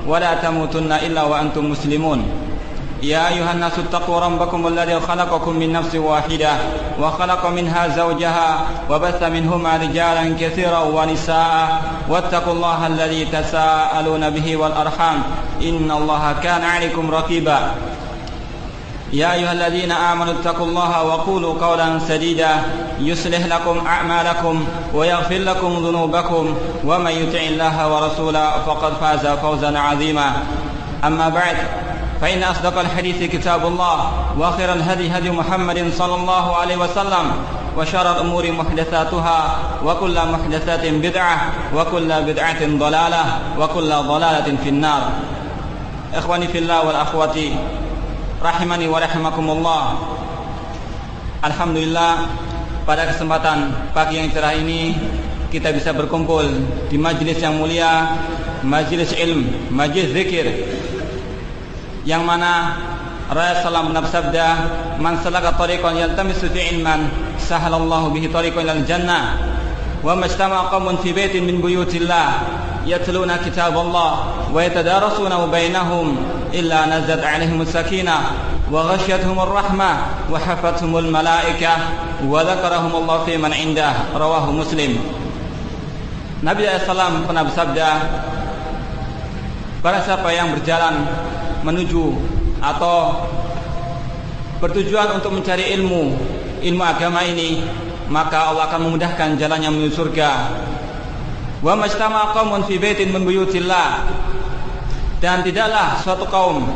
ولا تموتن إلا وأنتم مسلمون يا أيها الناس اتقوا ربكم الذي خلقكم من نفس واحدة وخلق منها زوجها وبث منهما رجالا كثيرا ونساء واتقوا الله الذي تساءلون به والأرحام إن الله كان عليكم رقيبا يا أيها الذين آمنوا اتقوا الله وقولوا قولا سديدا يصلح لكم أعمالكم ويغفر لكم ذنوبكم ومن يطع الله ورسوله فقد فاز فوزا عظيما أما بعد فإن أصدق الحديث كتاب الله وخير الهدي هدي محمد صلى الله عليه وسلم وشر الأمور محدثاتها وكل محدثات بدعة وكل بدعة ضلالة وكل ضلالة في النار إخواني في الله والأخواتي rahimani wa rahimakumullah. Alhamdulillah, pada kesempatan pagi yang cerah ini kita bisa berkumpul di majlis yang mulia, majlis ilm, majlis zikir, yang mana Rasulullah SAW bersabda, "Man salaka tariqan yaltamisu fi ilman, sahalallahu bihi tariqan ilal jannah." Wa majtama'a qaumun fi baitin min buyutillah yatluna kitaballah wa yatadarasunahu bainahum illa nazzat 'alaihim as-sakinah wa ghashiyatuhum ar-rahmah wa hafathumul malaikah wa dzakarahumullahu fi man 'indah. Rawahu Muslim. Nabi SAW pernah bersabda, barang siapa yang berjalan menuju atau bertujuan untuk mencari ilmu agama ini, maka Allah akan memudahkan jalannya menuju surga. Wa majtama'a qaumun fi baitin min buyutillah, dan tidaklah suatu kaum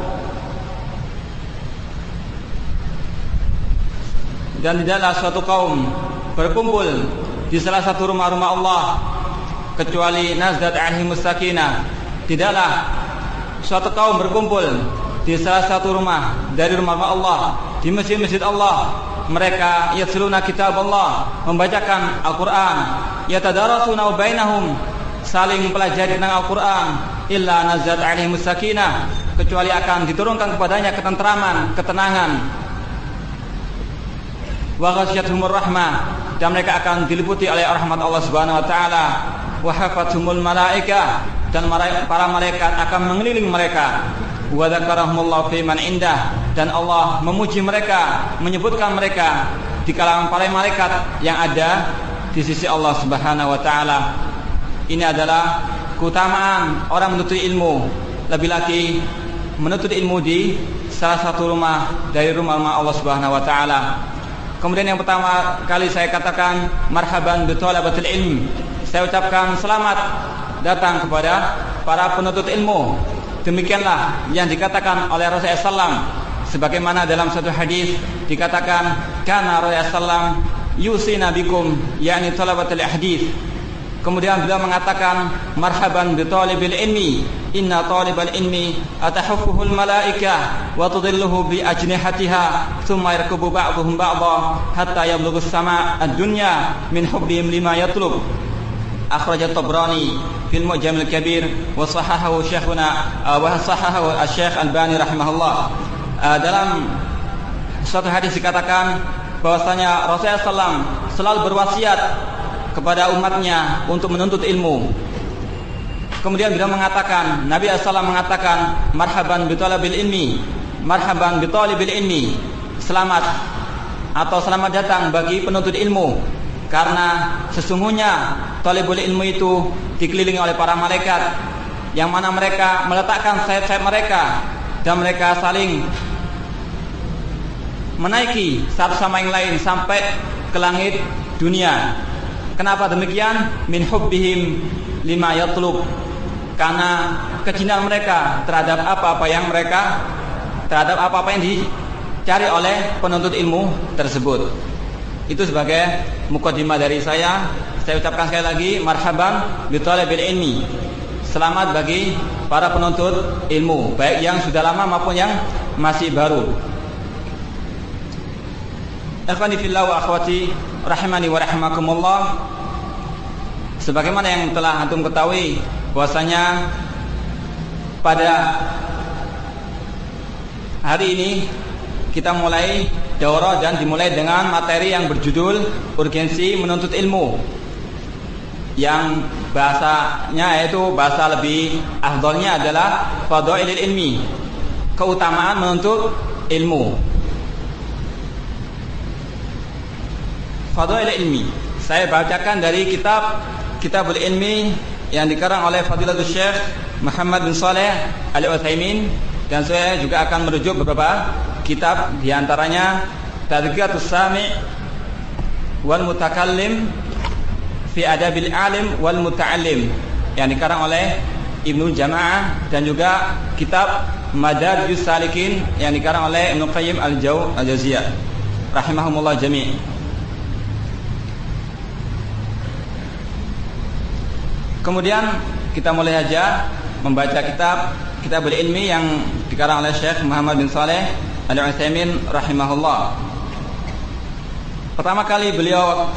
berkumpul di salah satu rumah-rumah Allah kecuali nazdat 'alaihimus sakinah. Tidaklah suatu kaum berkumpul di salah satu rumah dari rumah-rumah Allah, di masjid-masjid Allah. Mereka yatluna kitab Allah, membacakan Al-Quran, yatadarasuna bainahum, saling mempelajari tentang Al-Quran, illa nazzat 'alaihimus sakinah, kecuali akan diturunkan kepadanya ketentraman, ketenangan, wa ghasyiyatuhumur rahmah, dan mereka akan diliputi oleh rahmat Allah Subhanahu wa taala, wa hafathumul malaikah, dan para malaikat akan mengelilingi mereka, wa dzakarahumullahu fi man 'indah, dan Allah memuji mereka, menyebutkan mereka di kalangan para malaikat yang ada di sisi Allah Subhanahu wa taala. Ini adalah keutamaan orang menuntut ilmu, lebih lagi menuntut ilmu di salah satu rumah dari rumah-rumah Allah Subhanahu wa taala. Kemudian yang pertama kali saya katakan marhaban bi thalabatil ilm. Saya ucapkan selamat datang kepada para penuntut ilmu. Demikianlah yang dikatakan oleh Rasulullah SAW, sebagaimana dalam satu hadis dikatakan, kana Rasulullah SAW yusina bikum, yakni thalabatul hadis. Kemudian beliau mengatakan, marhaban bi talibil ilmi, inna talibal ilmi atahuffuhul malaikah wa tudilluhu bi ajnihatiha thumma yarkubu ba'dhum ba'dha hatta yablughu as-sama' ad-dunya min hubbihim lima yatlub. Akhrajat Tabrani fil Mu'jamil Kabir wa sahahahu Syekhuna wa sahahahu Asy-Syaikh Albani rahimahullah. Dalam suatu hadis dikatakan bahwasanya Rasulullah SAW selalu berwasiat kepada umatnya untuk menuntut ilmu. Kemudian beliau mengatakan, Nabi SAW mengatakan, marhaban bi talabil ilmi, marhaban bi talibil ilmi, selamat atau selamat datang bagi penuntut ilmu, karena sesungguhnya talibul ilmu itu dikelilingi oleh para malaikat, yang mana mereka meletakkan sayap-sayap mereka dan mereka saling menaiki satu sama yang lain sampai ke langit dunia. Kenapa demikian? Min hubbihim lima yatlub, karena kecintaan mereka terhadap apa-apa yang dicari oleh penuntut ilmu tersebut. Itu sebagai mukaddimah dari saya. Saya ucapkan sekali lagi marhaban bi thalabil ilmi. Selamat bagi para penuntut ilmu, baik yang sudah lama maupun yang masih baru. Ikhwani fillah wa akhwati rahimani wa rahimakumullah. Sebagaimana yang telah antum ketahui bahwasanya pada hari ini kita mulai daurah dan dimulai dengan materi yang berjudul urgensi menuntut ilmu, yang bahasanya yaitu bahasa lebih afdalnya adalah fadhailul ilmi, keutamaan menuntut ilmu. Fadhailul ilmi, saya bacakan dari Kitabul Ilmi yang dikarang oleh Fadilatul Syekh Muhammad bin Shalih Al-Utsaimin, dan saya juga akan merujuk beberapa kitab, diantaranya Tadhkiratus Sami' wal Mutakallim fi Adabil Alim wal Muta'allim yang dikarang oleh Ibnu Jama'ah, dan juga kitab Madarijus Salikin yang dikarang oleh Ibnu Qayyim Al-Jauziyah rahimahumullah jami'. Kemudian kita mulai saja membaca Kitabul Ilmi yang dikarang oleh Syekh Muhammad bin Shalih Al-Utsaimin rahimahullah. Pertama kali beliau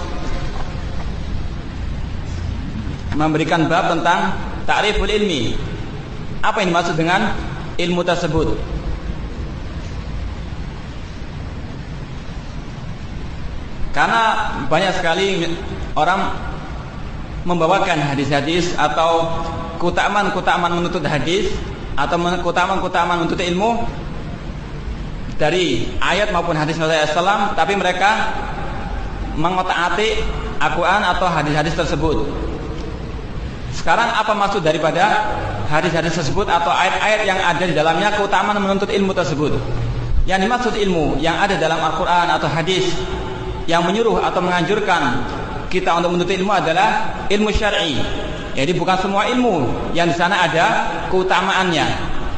memberikan bab tentang ta'riful ilmi. Apa yang dimaksud dengan ilmu tersebut? Karena banyak sekali orang membawakan hadis-hadis atau keutamaan-keutamaan menuntut hadis atau keutamaan-keutamaan menuntut ilmu dari ayat maupun hadis Rasulullah SAW, tapi mereka mengotak-atik Al-Quran atau hadis-hadis tersebut. Sekarang apa maksud daripada hadis-hadis tersebut atau ayat-ayat yang ada di dalamnya keutamaan menuntut ilmu tersebut? Yang dimaksud ilmu yang ada dalam Al-Quran atau hadis yang menyuruh atau menganjurkan kita untuk menuntut ilmu adalah ilmu syar'i. Jadi bukan semua ilmu yang di sana ada keutamaannya.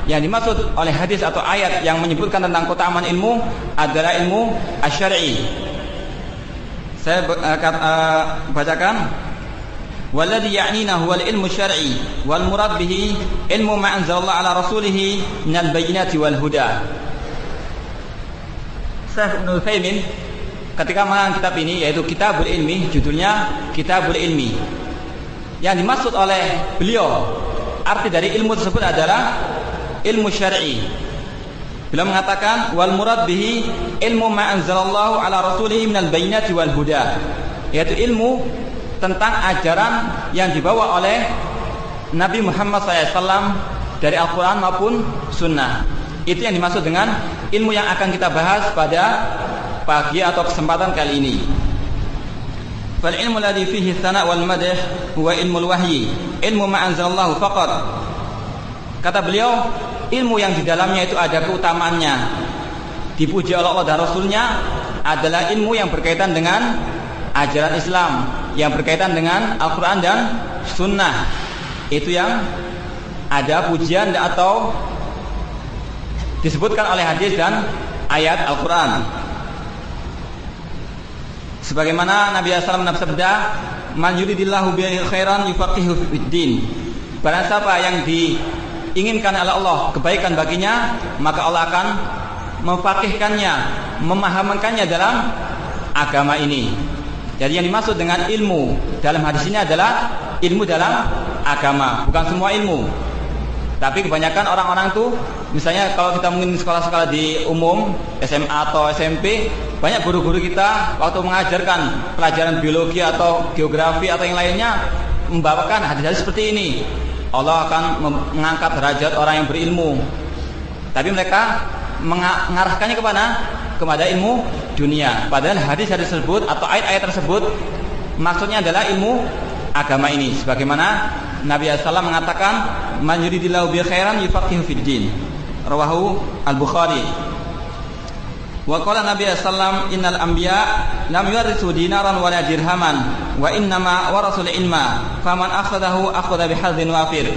Yang dimaksud oleh hadis atau ayat yang menyebutkan tentang keutamaan ilmu adalah ilmu asy-syar'i. Saya bacakan, walladhi ya'nina huwal ilmu syar'i wal murad bihi ilmu ma anzalallahu ala rasulih minal bayyinati wal huda. Syekh Ibnu Utsaimin ketika mengarang kitab ini, yaitu Kitabul Ilmi, judulnya Kitabul Ilmi. Yang dimaksud oleh beliau, arti dari ilmu tersebut adalah ilmu syar'i. Beliau mengatakan wal murad bihi ilmu ma anzalallahu ala rasulih minal bayyinati wal huda, yaitu ilmu tentang ajaran yang dibawa oleh Nabi Muhammad SAW dari Al-Quran maupun Sunnah. Itu yang dimaksud dengan ilmu yang akan kita bahas pada pagi atau kesempatan kali ini. Fal ilmu alladhi fihi thana' wal madh huwa ilmul wahyi, ilmu ma anzalallahu faqat. Kata beliau, ilmu yang di dalamnya itu ada keutamaannya, dipuji oleh Allah dan Rasulnya, adalah ilmu yang berkaitan dengan ajaran Islam, yang berkaitan dengan Al-Quran dan Sunnah. Itu yang ada pujian atau disebutkan oleh hadis dan ayat Al-Quran. Sebagaimana Nabi SAW bersabda, man yuridillahu bihi khairan yufaqihu fiddin. Barang siapa yang diinginkan oleh Allah kebaikan baginya, maka Allah akan memfaqihkannya, memahamkannya dalam agama ini. Jadi yang dimaksud dengan ilmu dalam hadis ini adalah ilmu dalam agama, bukan semua ilmu. Tapi kebanyakan orang-orang tuh, misalnya kalau kita mungkin sekolah-sekolah di umum, SMA atau SMP, banyak guru-guru kita waktu mengajarkan pelajaran biologi atau geografi atau yang lainnya membawakan hadis-hadis seperti ini. Allah akan mengangkat derajat orang yang berilmu. Tapi mereka mengarahkannya kepada ilmu dunia. Padahal hadis-hadis tersebut atau ayat-ayat tersebut maksudnya adalah ilmu agama ini. Sebagaimana Nabi SAW mengatakan, man yuridillahu bihi khairan yufaqihu fiddin. Rawahu Al-Bukhari. Wa qala Nabi SAW, innal anbiya lam yurithu dinaran wala dirhaman wa innama warasul ilma faman akhadahu akhadha bihadzin wafir.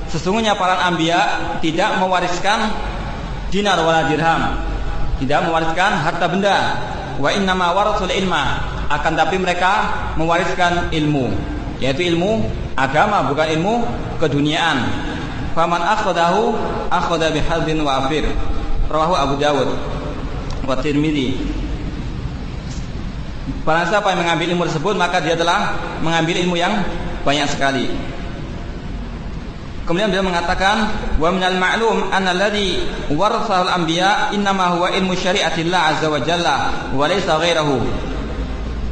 Sesungguhnya para anbiya tidak mewariskan dinar wala dirham, tidak mewariskan harta benda. Wa innama warasul ilma, akan tapi mereka mewariskan ilmu, yaitu ilmu agama, bukan ilmu keduniaan. Faman akhadahu akhadha bihadzin wafir. Rawahu Abu Dawud wa Tirmidzi. Barang siapa yang mengambil ilmu tersebut, maka dia telah mengambil ilmu yang banyak sekali. Kemudian beliau mengatakan, wa minal ma'lum anna alladhi warathahu al-anbiya innama huwa ilmu syari'atillah azza wa jalla wa laysa ghairahu.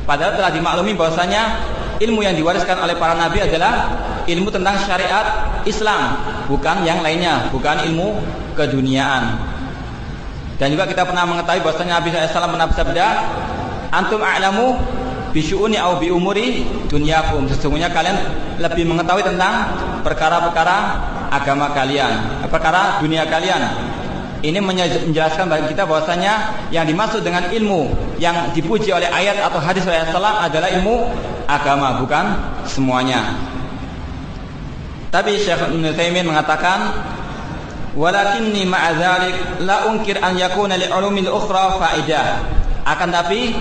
Padahal telah dimaklumi bahwasanya ilmu yang diwariskan oleh para nabi adalah ilmu tentang syariat Islam, bukan yang lainnya, bukan ilmu keduniaan. Dan juga kita pernah mengetahui bahwasanya Nabi SAW pernah bersabda, antum a'lamu bisyu'uni au bi umuri dunyakum. Sesungguhnya kalian lebih mengetahui tentang perkara-perkara agama kalian, perkara dunia kalian. Ini menjelaskan bagi kita bahwasanya yang dimaksud dengan ilmu yang dipuji oleh ayat atau hadis Rasulullah SAW adalah ilmu agama, bukan semuanya. Tapi Syekh Ibnu Taimiyah mengatakan, walakinni ma'a dzalik la unkir an yakuna li ulumil ukhra faidah. Akan tapi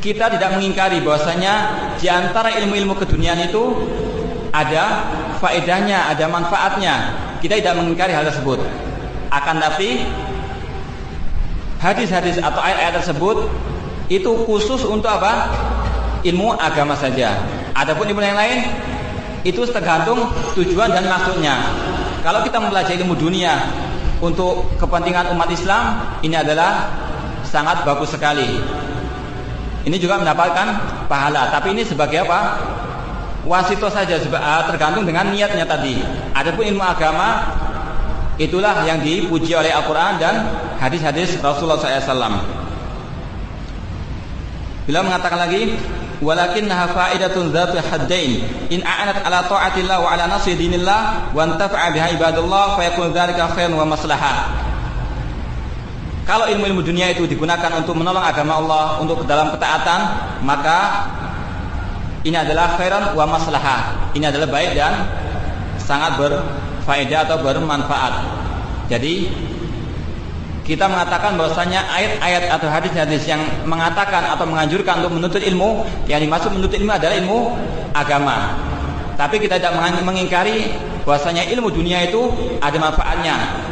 kita tidak mengingkari bahwasanya di antara ilmu-ilmu keduniaan itu ada faedahnya, ada manfaatnya. Kita tidak mengingkari hal tersebut. Akan tapi hadis-hadis atau ayat-ayat tersebut itu khusus untuk apa? Ilmu agama saja. Adapun ilmu yang lain itu tergantung tujuan dan maksudnya. Kalau kita mempelajari ilmu dunia untuk kepentingan umat Islam, ini adalah sangat bagus sekali. Ini juga mendapatkan pahala. Tapi ini sebagai apa? Wasito saja, tergantung dengan niatnya tadi. Adapun ilmu agama, itulah yang dipuji oleh Al-Quran dan hadis-hadis Rasulullah SAW. Beliau mengatakan lagi, walakinnaha fa'idatun dzatu haddain in a'anat ala ta'atillah wa ala nasri dinillah wa antafa'a biha ibadallah fa yakun dzalika khairan wa maslahah. Kalau ilmu-ilmu dunia itu digunakan untuk menolong agama Allah, untuk dalam ketaatan, maka ini adalah khairan wa maslahah. Ini adalah baik dan sangat berfaedah atau bermanfaat. Jadi kita mengatakan bahwasanya ayat-ayat atau hadis-hadis yang mengatakan atau menganjurkan untuk menuntut ilmu, yang dimaksud menuntut ilmu adalah ilmu agama. Tapi kita tidak mengingkari bahwasanya ilmu dunia itu ada manfaatnya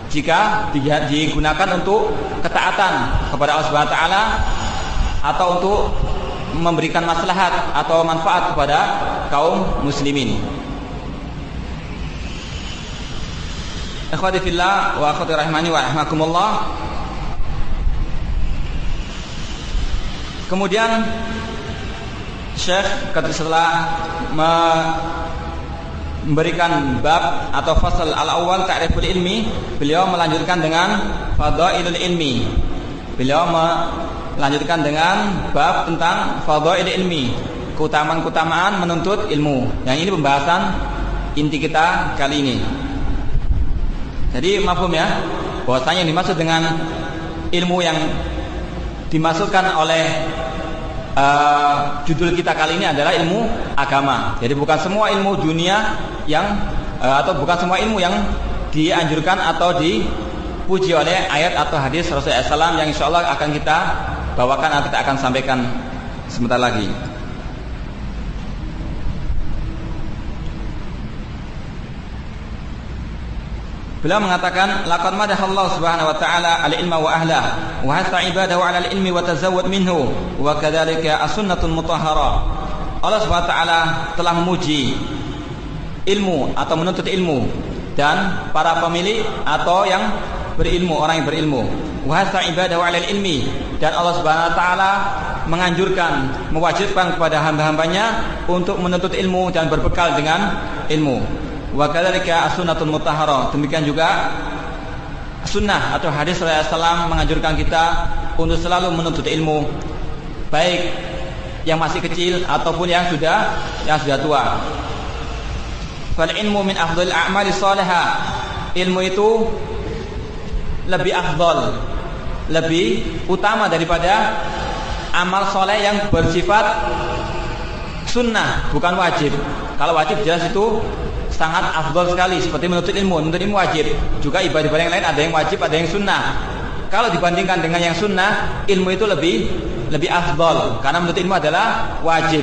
jika digunakan untuk ketaatan kepada Allah Subhanahu wa taala atau untuk memberikan maslahat atau manfaat kepada kaum muslimin. Ikhwati fillah wa akhwati rahimani wa rahmakumullah. Kemudian Syekh setelah memberikan bab atau fasal al-awwal ta'riful ilmi, beliau melanjutkan dengan fadailul ilmi. Beliau melanjutkan dengan bab tentang fadailul ilmi, keutamaan-keutamaan menuntut ilmu. Yang ini pembahasan inti kita kali ini. Jadi mafhum ya, bahwasanya yang dimaksud dengan ilmu yang dimasukkan oleh judul kita kali ini adalah ilmu agama. Jadi bukan semua ilmu dunia yang atau bukan semua ilmu yang dianjurkan atau dipuji oleh ayat atau hadis Rasulullah SAW yang insya Allah akan kita bawakan atau kita akan sampaikan sebentar lagi. Beliau mengatakan, laqad madahallahu subhanahu wa ta'ala al-ilma wa ahlah wa hasa ibadahu 'ala al-ilmi wa tazawwad minhu wa kadzalika as-sunnatul mutahharah. Allah Subhanahu wa ta'ala telah memuji ilmu atau menuntut ilmu dan para pemilik atau yang berilmu, orang yang berilmu. Wa hasa ibadahu 'ala al-ilmi, dan Allah Subhanahu wa ta'ala menganjurkan, mewajibkan kepada hamba-hambanya untuk menuntut ilmu dan berbekal dengan ilmu. Wa kadzalika as-sunnatul mutahharah. Demikian juga sunnah atau hadis Rasulullah SAW menganjurkan kita untuk selalu menuntut ilmu, baik yang masih kecil ataupun yang sudah tua. Fal ilmu min afdhalil a'mali shalihah. Ilmu itu lebih afdal, lebih utama daripada amal soleh yang bersifat sunnah, bukan wajib. Kalau wajib jelas itu sangat afdal sekali, seperti menuntut ilmu wajib. Juga ibadah-ibadah yang lain ada yang wajib, ada yang sunnah. Kalau dibandingkan dengan yang sunnah, ilmu itu lebih afdal karena menuntut ilmu adalah wajib.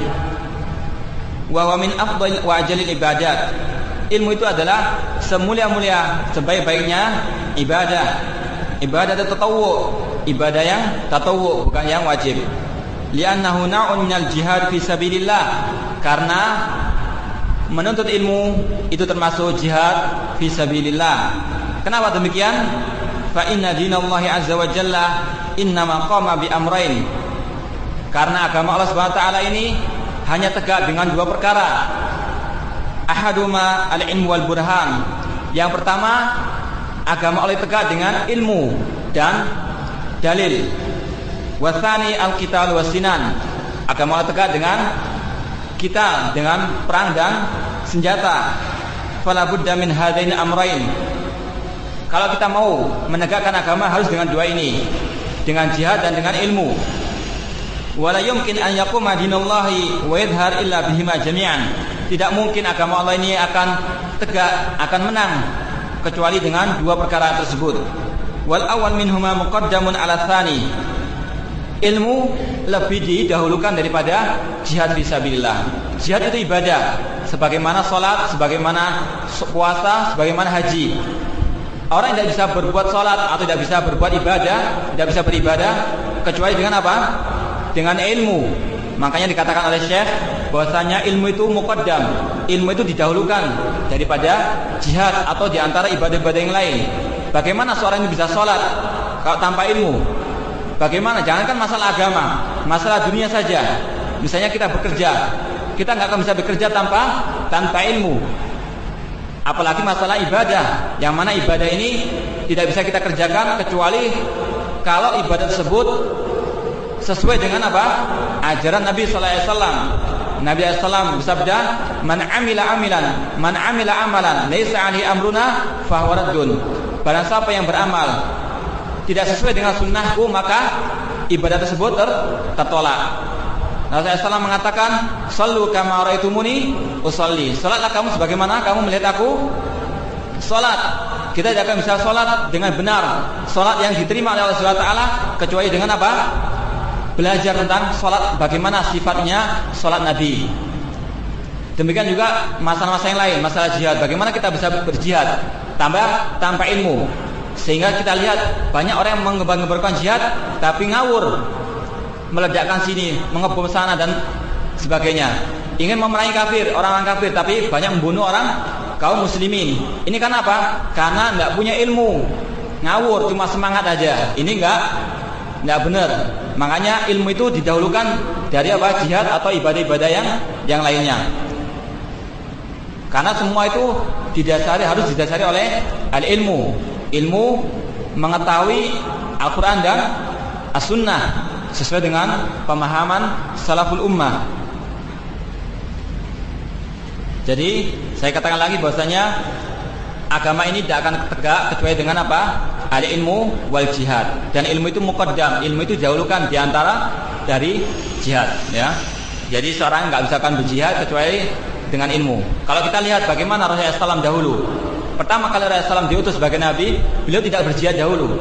Wa min afdal wa ajalil ibadat. Ilmu itu adalah semulia-mulia, sebaik-baiknya ibadah. Ibadah tatawwu, ibadah yang tatawwu, bukan yang wajib. Li'annahu na'un minal jihad fi sabilillah. Karena menuntut ilmu itu termasuk jihad fi sabilillah. Kenapa demikian? Fa inna dinallahi azza wa jalla innama qama bi amrain. Karena agama Allah Subhanahu wa taala ini hanya tegak dengan dua perkara. Ahaduma al-ilmu wal burhan. Yang pertama, agama Allah tegak dengan ilmu dan dalil. Wasani al-qital wasinan. Agama Allah tegak dengan qital, dengan perang dan senjata. Fala budda min hadaini amrain. Kalau kita mau menegakkan agama harus dengan dua ini, dengan jihad dan dengan ilmu. Wala yumkin an yaquma dinullahi wa yadhhar illa bihima jami'an. Tidak mungkin agama Allah ini akan tegak, akan menang kecuali dengan dua perkara tersebut. Wal awal minhuma muqaddamun ala tsani. Ilmu lebih didahulukan daripada jihad fisabilillah. Jihad itu ibadah, sebagaimana salat, sebagaimana puasa, sebagaimana haji. Orang yang tidak bisa berbuat salat atau tidak bisa berbuat ibadah, tidak bisa beribadah kecuali dengan apa? Dengan ilmu. Makanya dikatakan oleh Syekh bahwasanya ilmu itu muqaddam, ilmu itu didahulukan daripada jihad atau diantara ibadah-ibadah yang lain. Bagaimana seorang ini bisa sholat kalau tanpa ilmu? Bagaimana? Jangankan masalah agama, masalah dunia saja. Misalnya kita bekerja, kita nggak akan bisa bekerja tanpa ilmu. Apalagi masalah ibadah, yang mana ibadah ini tidak bisa kita kerjakan kecuali kalau ibadah tersebut sesuai dengan apa? Ajaran Nabi sallallahu alaihi wasallam. Nabi sallallahu alaihi wasallam bersabda, "Man 'amila amalan laisa 'alaihi amruna fahuwa raddun." Barang siapa yang beramal tidak sesuai dengan sunnahku, maka ibadah tersebut tertolak. Nabi sallallahu alaihi wasallam mengatakan, "Shallu kama ra'aitumuni usolli." Salatlah kamu sebagaimana kamu melihat aku salat. Kita tidak akan bisa salat dengan benar, salat yang diterima oleh Allah Subhanahu wa taala kecuali dengan apa? Belajar tentang sholat, bagaimana sifatnya sholat Nabi. Demikian juga masalah-masalah yang lain, masalah jihad. Bagaimana kita bisa berjihad tanpa ilmu. Sehingga kita lihat banyak orang yang mengembar-gemborkan jihad tapi ngawur, meledakkan sini, mengebom sana dan sebagainya. Ingin memerangi kafir, orang-orang kafir, tapi banyak membunuh orang kaum muslimin. Ini kan apa? Karena enggak punya ilmu, ngawur, cuma semangat aja. Ini enggak benar. Makanya ilmu itu didahulukan dari apa? Jihad atau ibadah-ibadah yang lainnya. Karena semua itu harus didasari oleh al-ilmu. Ilmu mengetahui Al-Quran dan As-Sunnah sesuai dengan pemahaman salaful ummah. Jadi saya katakan lagi bahwasanya agama ini tidak akan tegak kecuali dengan apa? Al-ilmu wal jihad. Dan ilmu itu muqaddam, ilmu itu didahulukan diantara dari jihad, ya. Jadi seorang nggak bisa akan berjihad kecuali dengan ilmu. Kalau kita lihat bagaimana Rasulullah SAW dahulu, pertama kali Rasulullah SAW diutus sebagai nabi, beliau tidak berjihad dahulu,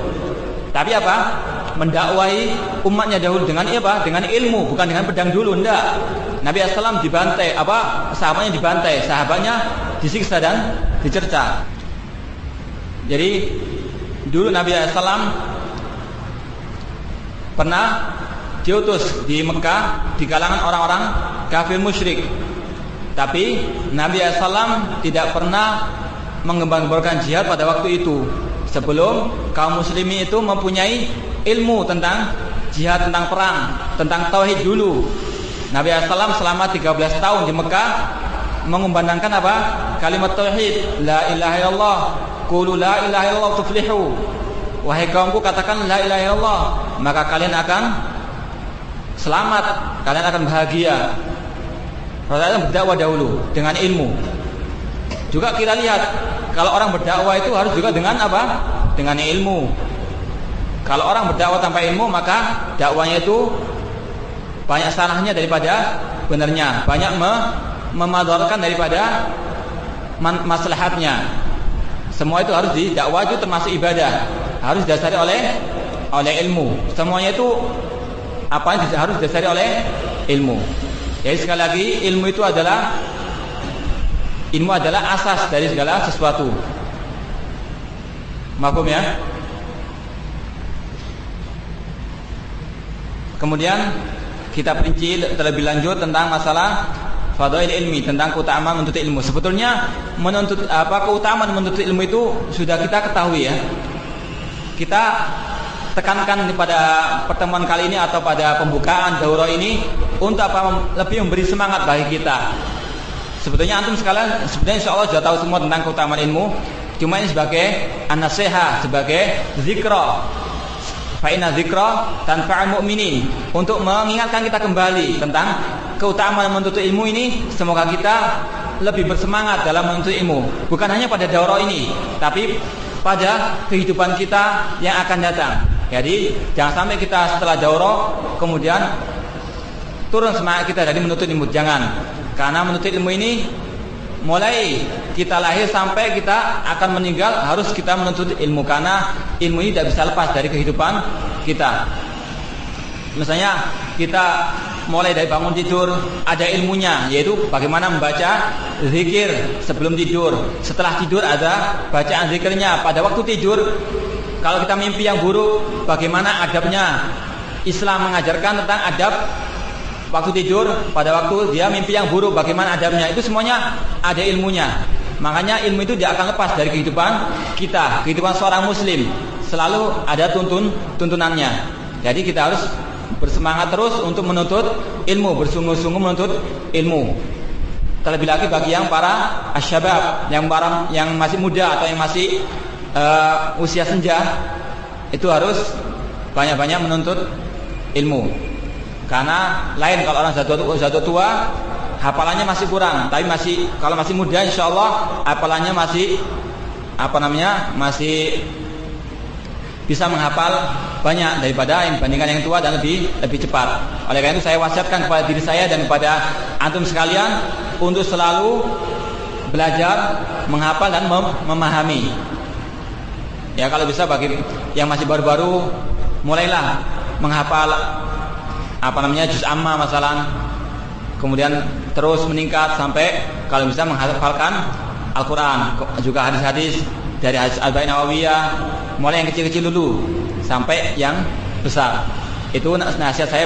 tapi apa? Mendakwahi umatnya dahulu dengan apa? Dengan ilmu, bukan dengan pedang dulu, enggak. Nabi SAW dibantai, sahabatnya dibantai, sahabatnya disiksa dan dicerca. Jadi dulu Nabi SAW pernah diutus di Mekah di kalangan orang-orang kafir musyrik. Tapi Nabi SAW tidak pernah mengembar-gemborkan jihad pada waktu itu, sebelum kaum muslimin itu mempunyai ilmu tentang jihad, tentang perang, tentang tauhid dulu. Nabi SAW selama 13 tahun di Mekah mengumandangkan apa? Kalimat tauhid, la ilaha illallah, qulu la ilaha illallah tuflihu. Wahai kaumku, katakan la ilaha illallah, maka kalian akan selamat, kalian akan bahagia. Rasulullah berdakwah dahulu dengan ilmu. Juga kita lihat kalau orang berdakwah itu harus juga dengan apa? Dengan ilmu. Kalau orang berdakwah tanpa ilmu, maka dakwanya itu banyak salahnya daripada benarnya, banyak memadorkan daripada maslahatnya. Semua itu harus dakwah itu termasuk ibadah, harus didasari oleh ilmu. Semuanya itu apa yang harus didasari oleh ilmu. Jadi sekali lagi ilmu adalah asas dari segala sesuatu. Mafhum ya? Kemudian kita perinci terlebih lanjut tentang masalah fadail ilmi, tentang keutamaan menuntut ilmu. Sebetulnya keutamaan menuntut ilmu itu sudah kita ketahui ya. Kita tekankan pada pertemuan kali ini atau pada pembukaan daurah ini untuk apa? Lebih memberi semangat bagi kita. Sebetulnya antum sekalian sebenarnya insyaallah sudah tahu semua tentang keutamaan ilmu. Cuma ini sebagai an-nasiha, sebagai zikra. Fa inna zikra tanfa'ul mu'minin, untuk mengingatkan kita kembali tentang keutamaan menuntut ilmu ini. Semoga kita lebih bersemangat dalam menuntut ilmu, bukan hanya pada daurah ini, tapi pada kehidupan kita yang akan datang. Jadi jangan sampai kita setelah daurah kemudian turun semangat kita dari menuntut ilmu. Jangan, karena menuntut ilmu ini mulai kita lahir sampai kita akan meninggal harus kita menuntut ilmu, karena ilmu ini tidak bisa lepas dari kehidupan kita. Misalnya kita mulai dari bangun tidur ada ilmunya, yaitu bagaimana membaca zikir sebelum tidur. Setelah tidur ada bacaan zikirnya. Pada waktu tidur, kalau kita mimpi yang buruk, bagaimana adabnya. Islam mengajarkan tentang adab waktu tidur. Pada waktu dia mimpi yang buruk, bagaimana adabnya. Itu semuanya ada ilmunya. Makanya ilmu itu tidak akan lepas dari kehidupan kita. Kehidupan seorang muslim selalu ada tuntunannya. Jadi kita harus bersemangat terus untuk menuntut ilmu, bersungguh-sungguh menuntut ilmu. Terlebih lagi bagi yang para asyabab, yang masih muda atau yang masih usia senja, itu harus banyak-banyak menuntut ilmu. Karena lain kalau orang sudah tua, hafalannya masih kurang. Tapi kalau masih muda, insyaallah hafalannya masih bisa menghafal banyak daripada yang dibandingkan yang tua dan lebih cepat. Oleh karena itu saya wasiatkan kepada diri saya dan kepada antum sekalian untuk selalu belajar, menghafal dan memahami. Ya, kalau bisa bagi yang masih baru-baru, mulailah menghafal juz amma masalah. Kemudian terus meningkat sampai kalau bisa menghafalkan Al-Quran, juga hadis-hadis dari hadis Arba'in Nawawiyah, mulai yang kecil-kecil dulu sampai yang besar. Itu nasihat saya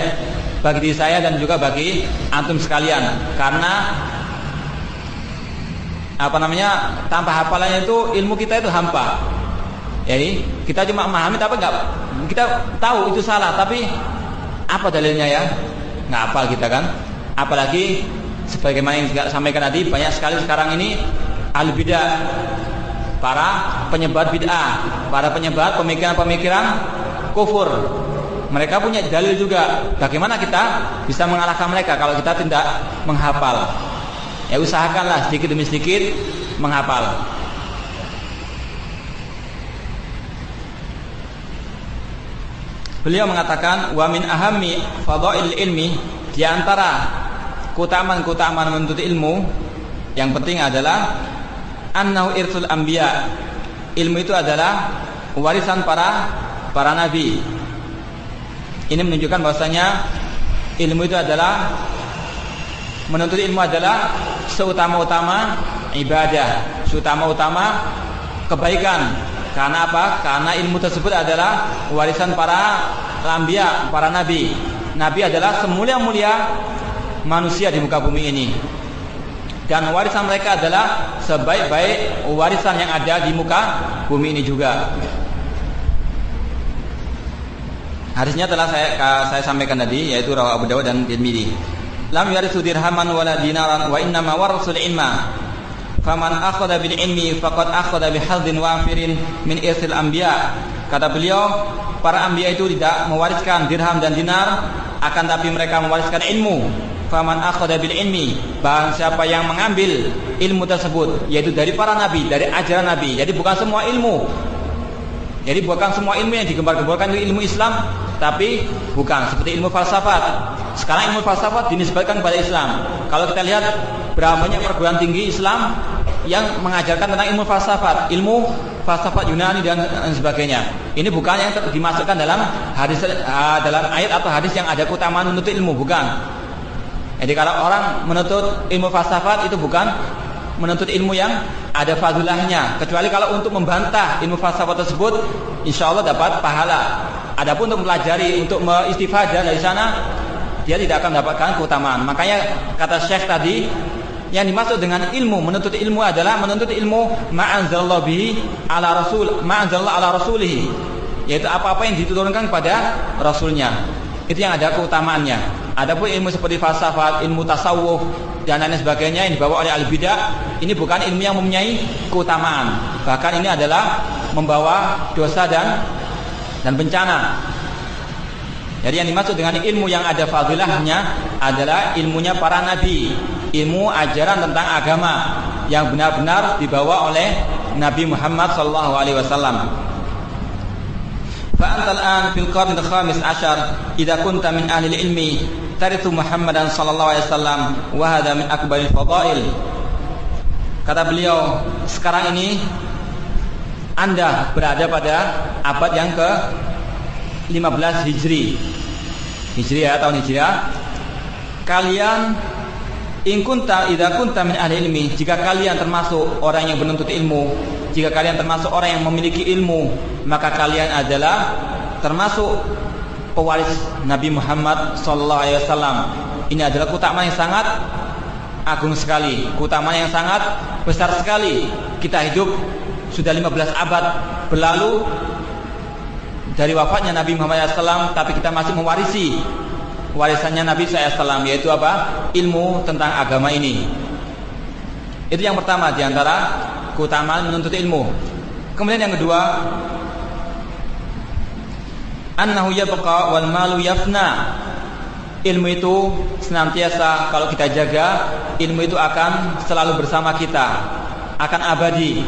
bagi diri saya dan juga bagi antum sekalian. Karena tanpa hafalannya itu ilmu kita itu hampa. Jadi kita cuma memahami tapi kita tahu itu salah, tapi apa dalilnya ya? Nggak hafal kita kan? Apalagi sebagaimana yang saya sampaikan tadi, banyak sekali sekarang ini ahli bidah, para penyebar bid'ah, para penyebar pemikiran-pemikiran kufur. Mereka punya dalil juga. Bagaimana kita bisa mengalahkan mereka kalau kita tidak menghafal? Ya, usahakanlah sedikit demi sedikit menghafal. Beliau mengatakan, wa min ahammi fadhail ilmi, di antara keutamaan menuntut ilmu yang penting adalah annahu irsul anbiya. Ilmu itu adalah warisan para nabi. Ini menunjukkan bahwasanya ilmu itu adalah, menuntut ilmu adalah seutama-utama ibadah, seutama-utama kebaikan. Karena apa? Karena ilmu tersebut adalah warisan para anbiya, para nabi. Nabi adalah semulia-mulia manusia di muka bumi ini. Dan warisan mereka adalah sebaik-baik warisan yang ada di muka bumi ini juga. Hadisnya telah saya sampaikan tadi, yaitu rawahu Abu Dawud dan Tirmidzi. Lam yarisu dirhaman wala dinaran wa innama warasul ilma. Faman akhadha bil ilmi faqad akhadha bi hadzin wafirin min irsil anbiya. Kata beliau, para anbiya itu tidak mewariskan dirham dan dinar, akan tapi mereka mewariskan ilmu. Faman akhadha bil ilmi, barang siapa yang mengambil ilmu tersebut, yaitu dari para nabi, dari ajaran nabi. Jadi bukan semua ilmu. Jadi bukan semua ilmu yang digembar-gemborkan itu ilmu Islam, tapi bukan seperti ilmu falsafat. Sekarang ilmu falsafat dinisbatkan kepada Islam. Kalau kita lihat berapa banyak perguruan tinggi Islam yang mengajarkan tentang ilmu falsafat Yunani dan sebagainya. Ini bukan yang dimasukkan dalam hadis, dalam ayat atau hadis yang ada keutamaan menuntut ilmu, bukan. Jadi kalau orang menuntut ilmu falsafat itu bukan menuntut ilmu yang ada fadilahnya, kecuali kalau untuk membantah ilmu falsafat tersebut, insya Allah dapat pahala. Adapun untuk mempelajari, untuk mengistifadah dari sana, dia tidak akan mendapatkan keutamaan. Makanya kata Syekh tadi, yang dimaksud dengan ilmu, menuntut ilmu adalah menuntut ilmu ma'anzalallahu bihi ala rasul, ma'anzalallahu ala rasulihi, yaitu apa-apa yang diturunkan kepada Rasulnya. Itu yang ada keutamaannya. Adapun ilmu seperti falsafat, ilmu tasawuf dan lain sebagainya yang dibawa oleh al-bidah, ini bukan ilmu yang mempunyai keutamaan. Bahkan ini adalah membawa dosa dan bencana. Jadi yang dimaksud dengan ilmu yang ada fadilahnya adalah ilmunya para nabi, ilmu ajaran tentang agama yang benar-benar dibawa oleh Nabi Muhammad sallallahu alaihi wasallam. Fa anta al-an fil qarn al-khamis ashar idza kunta min ahli al-ilmi tarithu Muhammadan sallallahu alaihi wasallam wa hadha min akbaril fadail. Kata beliau, sekarang ini Anda berada pada abad yang ke-15 Hijriah, tahun Hijriah. Kalian idza kunta min ahli ilmi, jika kalian termasuk orang yang menuntut ilmu, jika kalian termasuk orang yang memiliki ilmu, maka kalian adalah termasuk pewaris Nabi Muhammad sallallahu alaihi wasallam. Ini adalah keutamaan yang sangat agung sekali, keutamaan yang sangat besar sekali. Kita hidup sudah 15 abad berlalu dari wafatnya Nabi Muhammad SAW, tapi kita masih mewarisi warisannya Nabi SAW, yaitu apa? Ilmu tentang agama ini. Itu yang pertama di antara keutamaan menuntut ilmu. Kemudian yang kedua, annahu yabqa wal malu yafna. Ilmu itu senantiasa kalau kita jaga, ilmu itu akan selalu bersama kita, akan abadi.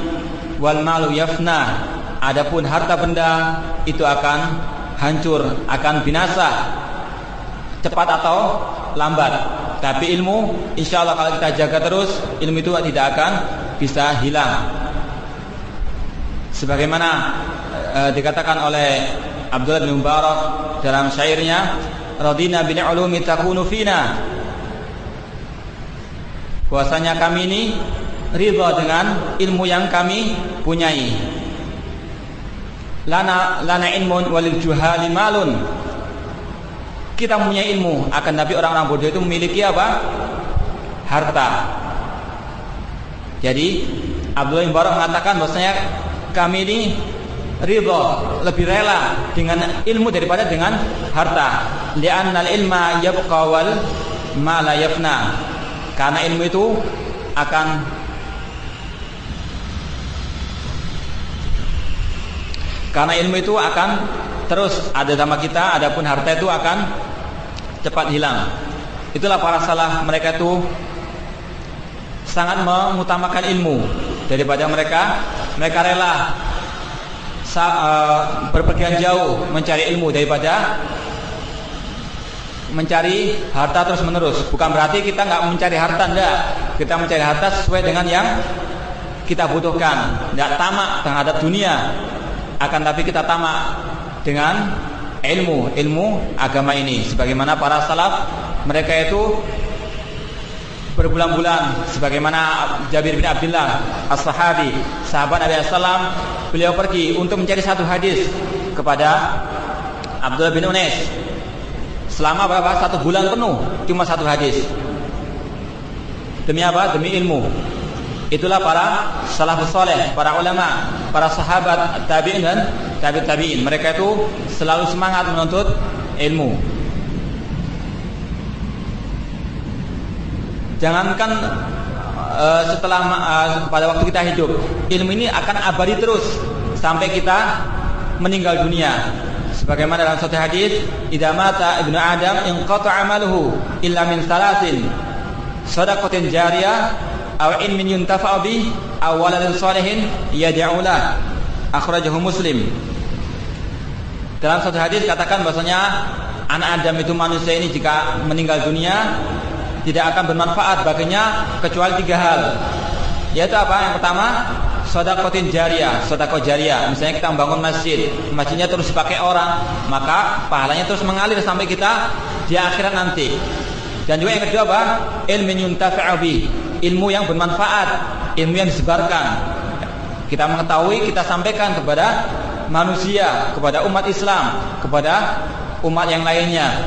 Wal malu yafna. Adapun harta benda itu akan hancur, akan binasa, cepat atau lambat. Tapi ilmu, insya Allah kalau kita jaga terus, ilmu itu tidak akan bisa hilang. Sebagaimana dikatakan oleh Abdullah bin Mubarak dalam syairnya, radina bil ulumi takunu fina. Bahwasanya kami ini ridha dengan ilmu yang kami punyai. Lana ilmun walil juhali malun. Kita mempunyai ilmu, akan tapi orang-orang bodoh itu memiliki apa? Harta. Jadi Abdullah bin Mubarak mengatakan bahwasanya kami ini ridha, lebih rela dengan ilmu daripada dengan harta. Li'annal ilma yabqa wal ma la yafna. Karena ilmu itu akan terus ada sama kita, adapun harta itu akan cepat hilang. Itulah para salaf, mereka itu sangat mengutamakan ilmu daripada mereka rela berpergian jauh mencari ilmu daripada mencari harta terus menerus. Bukan berarti kita nggak mencari harta, enggak. Kita mencari harta sesuai dengan yang kita butuhkan, tidak tamak terhadap dunia. Akan tapi kita tamak dengan ilmu agama ini. Sebagaimana para salaf, mereka itu berbulan-bulan, sebagaimana Jabir bin Abdullah as-sahabi, sahabat Nabi SAW, beliau pergi untuk mencari satu hadis kepada Abdullah bin Unais. Selama berapa? 1 bulan penuh cuma satu hadis. Demi apa? Demi ilmu. Itulah para salafus saleh, para ulama, para sahabat tabi'in dan tabi'in. Mereka itu selalu semangat menuntut ilmu. Jangankan setelah pada waktu kita hidup, ilmu ini akan abadi terus sampai kita meninggal dunia. Sebagaimana dalam satu hadis, idza mata ibnu adam inqata'a amaluhu illa min salasin, shadaqatin jariyah aw ilmin yuntafa'u bih aw waladin shalihin yad'u lahu. Akhrajahu Muslim. Dalam satu hadis katakan bahwasanya anak Adam itu, manusia ini, jika meninggal dunia tidak akan bermanfaat baginya kecuali 3 hal. Yaitu apa? Yang pertama, shadaqatin jariyah, sedekah jariyah. Misalnya kita membangun masjid, masjidnya terus dipakai orang, maka pahalanya terus mengalir sampai kita di akhirat nanti. Dan juga yang kedua apa? Ilmin yuntafa'u bih, ilmu yang bermanfaat, ilmu yang disebarkan. Kita mengetahui, kita sampaikan kepada manusia, kepada umat Islam, kepada umat yang lainnya.